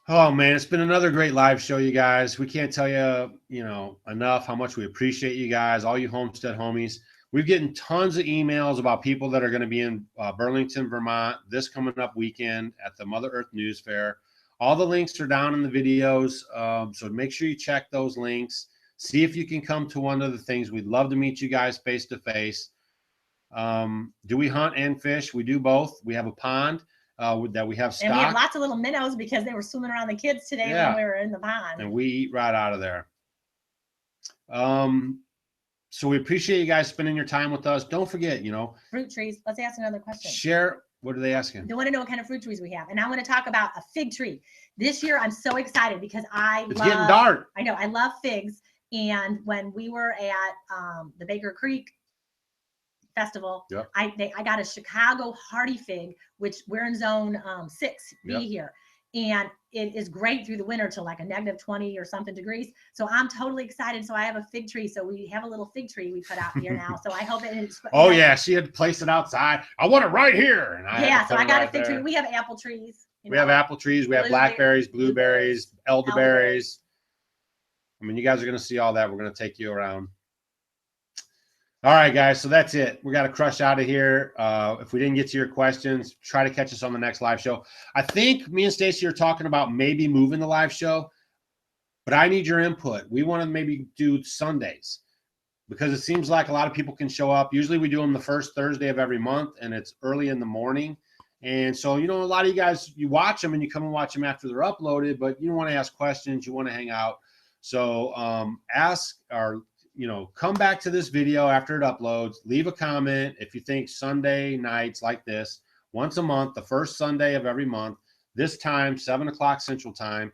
Oh man, it's been another great live show, you guys. We can't tell you, you know, enough how much we appreciate you guys, all you homestead homies. We've getting tons of emails about people that are going to be in Burlington, Vermont this coming up weekend at the Mother Earth News Fair. All the links are down in the videos. So make sure you check those links. See if you can come to one of the things. We'd love to meet you guys face to face. Do we hunt and fish? We do both. We have a pond that we have stocked. And we have lots of little minnows because they were swimming around the kids today when we were in the pond. And we eat right out of there. So we appreciate you guys spending your time with us. Don't forget, you know. Fruit trees. Let's ask another question. Share. What are they asking? They want to know what kind of fruit trees we have. And I want to talk about a fig tree. This year, I'm so excited because it's getting dark. I know. I love figs. And when we were at the Baker Creek Festival, I got a Chicago hardy fig, which we're in zone 6B here. And it is great through the winter to like a -20 or something degrees. So I'm totally excited. So I have a fig tree. So we have a little fig tree we put out here now. So I hope it is. Oh, yeah. She had to place it outside. I want it right here. And so I got a fig tree. We have apple trees. We have apple trees. We have blackberries, blueberries, elderberries. I mean, you guys are going to see all that. We're going to take you around. All right, guys. So that's it. We got to crush out of here. If we didn't get to your questions, try to catch us on the next live show. I think me and Stacy are talking about maybe moving the live show, but I need your input. We want to maybe do Sundays because it seems like a lot of people can show up. Usually we do them the first Thursday of every month, and it's early in the morning. And so, you know, a lot of you guys, you watch them and you come and watch them after they're uploaded, but you want to ask questions. You want to hang out. So ask or you know, come back to this video after it uploads, leave a comment if you think Sunday nights like this, once a month, the first Sunday of every month, this time, 7 o'clock Central Time.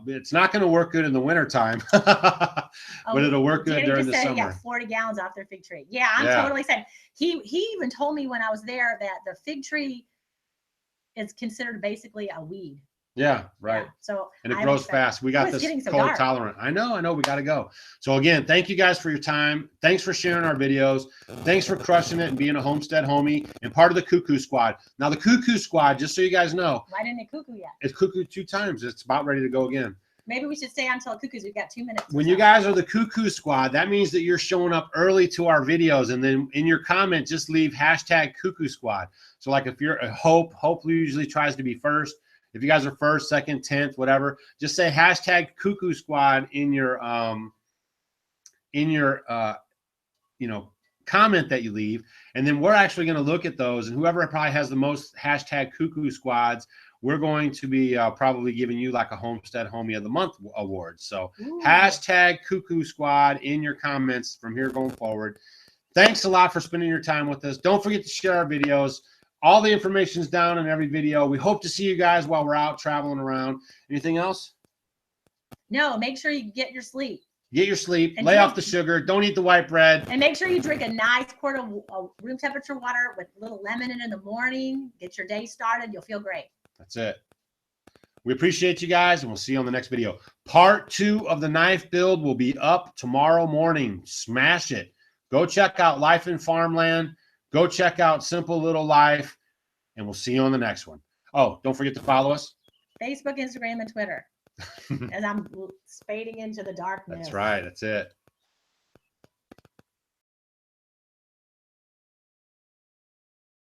It's not going to work good in the winter time, but it'll work good during the summer. He got 40 gallons off their fig tree. Yeah, I'm totally excited. He even told me when I was there that the fig tree is considered basically a weed. Yeah, right. Yeah, so and it grows fast. We got this cold tolerant. I know. We got to go. So again, thank you guys for your time. Thanks for sharing our videos. Thanks for crushing it and being a homestead homie and part of the Cuckoo Squad. Now the Cuckoo Squad, just so you guys know, why didn't it cuckoo yet? It's cuckooed 2 times. It's about ready to go again. Maybe we should stay until it cuckoos. We've got 2 minutes. When you guys are the Cuckoo Squad, that means that you're showing up early to our videos, and then in your comment, just leave hashtag Cuckoo Squad. So like if you're a Hope usually tries to be first. If you guys are first, second, 10th, whatever, just say hashtag Cuckoo Squad in your you know, comment that you leave, and then we're actually going to look at those, and whoever probably has the most hashtag Cuckoo Squads, we're going to be probably giving you like a Homestead Homie of the Month award. So hashtag Cuckoo Squad in your comments from here going forward. Thanks a lot for spending your time with us. Don't forget to share our videos. All the information is down in every video. We hope to see you guys while we're out traveling around. Anything else? No, make sure you get your sleep. Get your sleep. And lay off the sugar. Don't eat the white bread. And make sure you drink a nice quart of room temperature water with a little lemon in the morning. Get your day started. You'll feel great. That's it. We appreciate you guys, and we'll see you on the next video. Part 2 of the knife build will be up tomorrow morning. Smash it. Go check out Life in Farmland. Go check out Simple Little Life, and we'll see you on the next one. Oh, don't forget to follow us. Facebook, Instagram, and Twitter. As I'm spading into the darkness. That's right. That's it.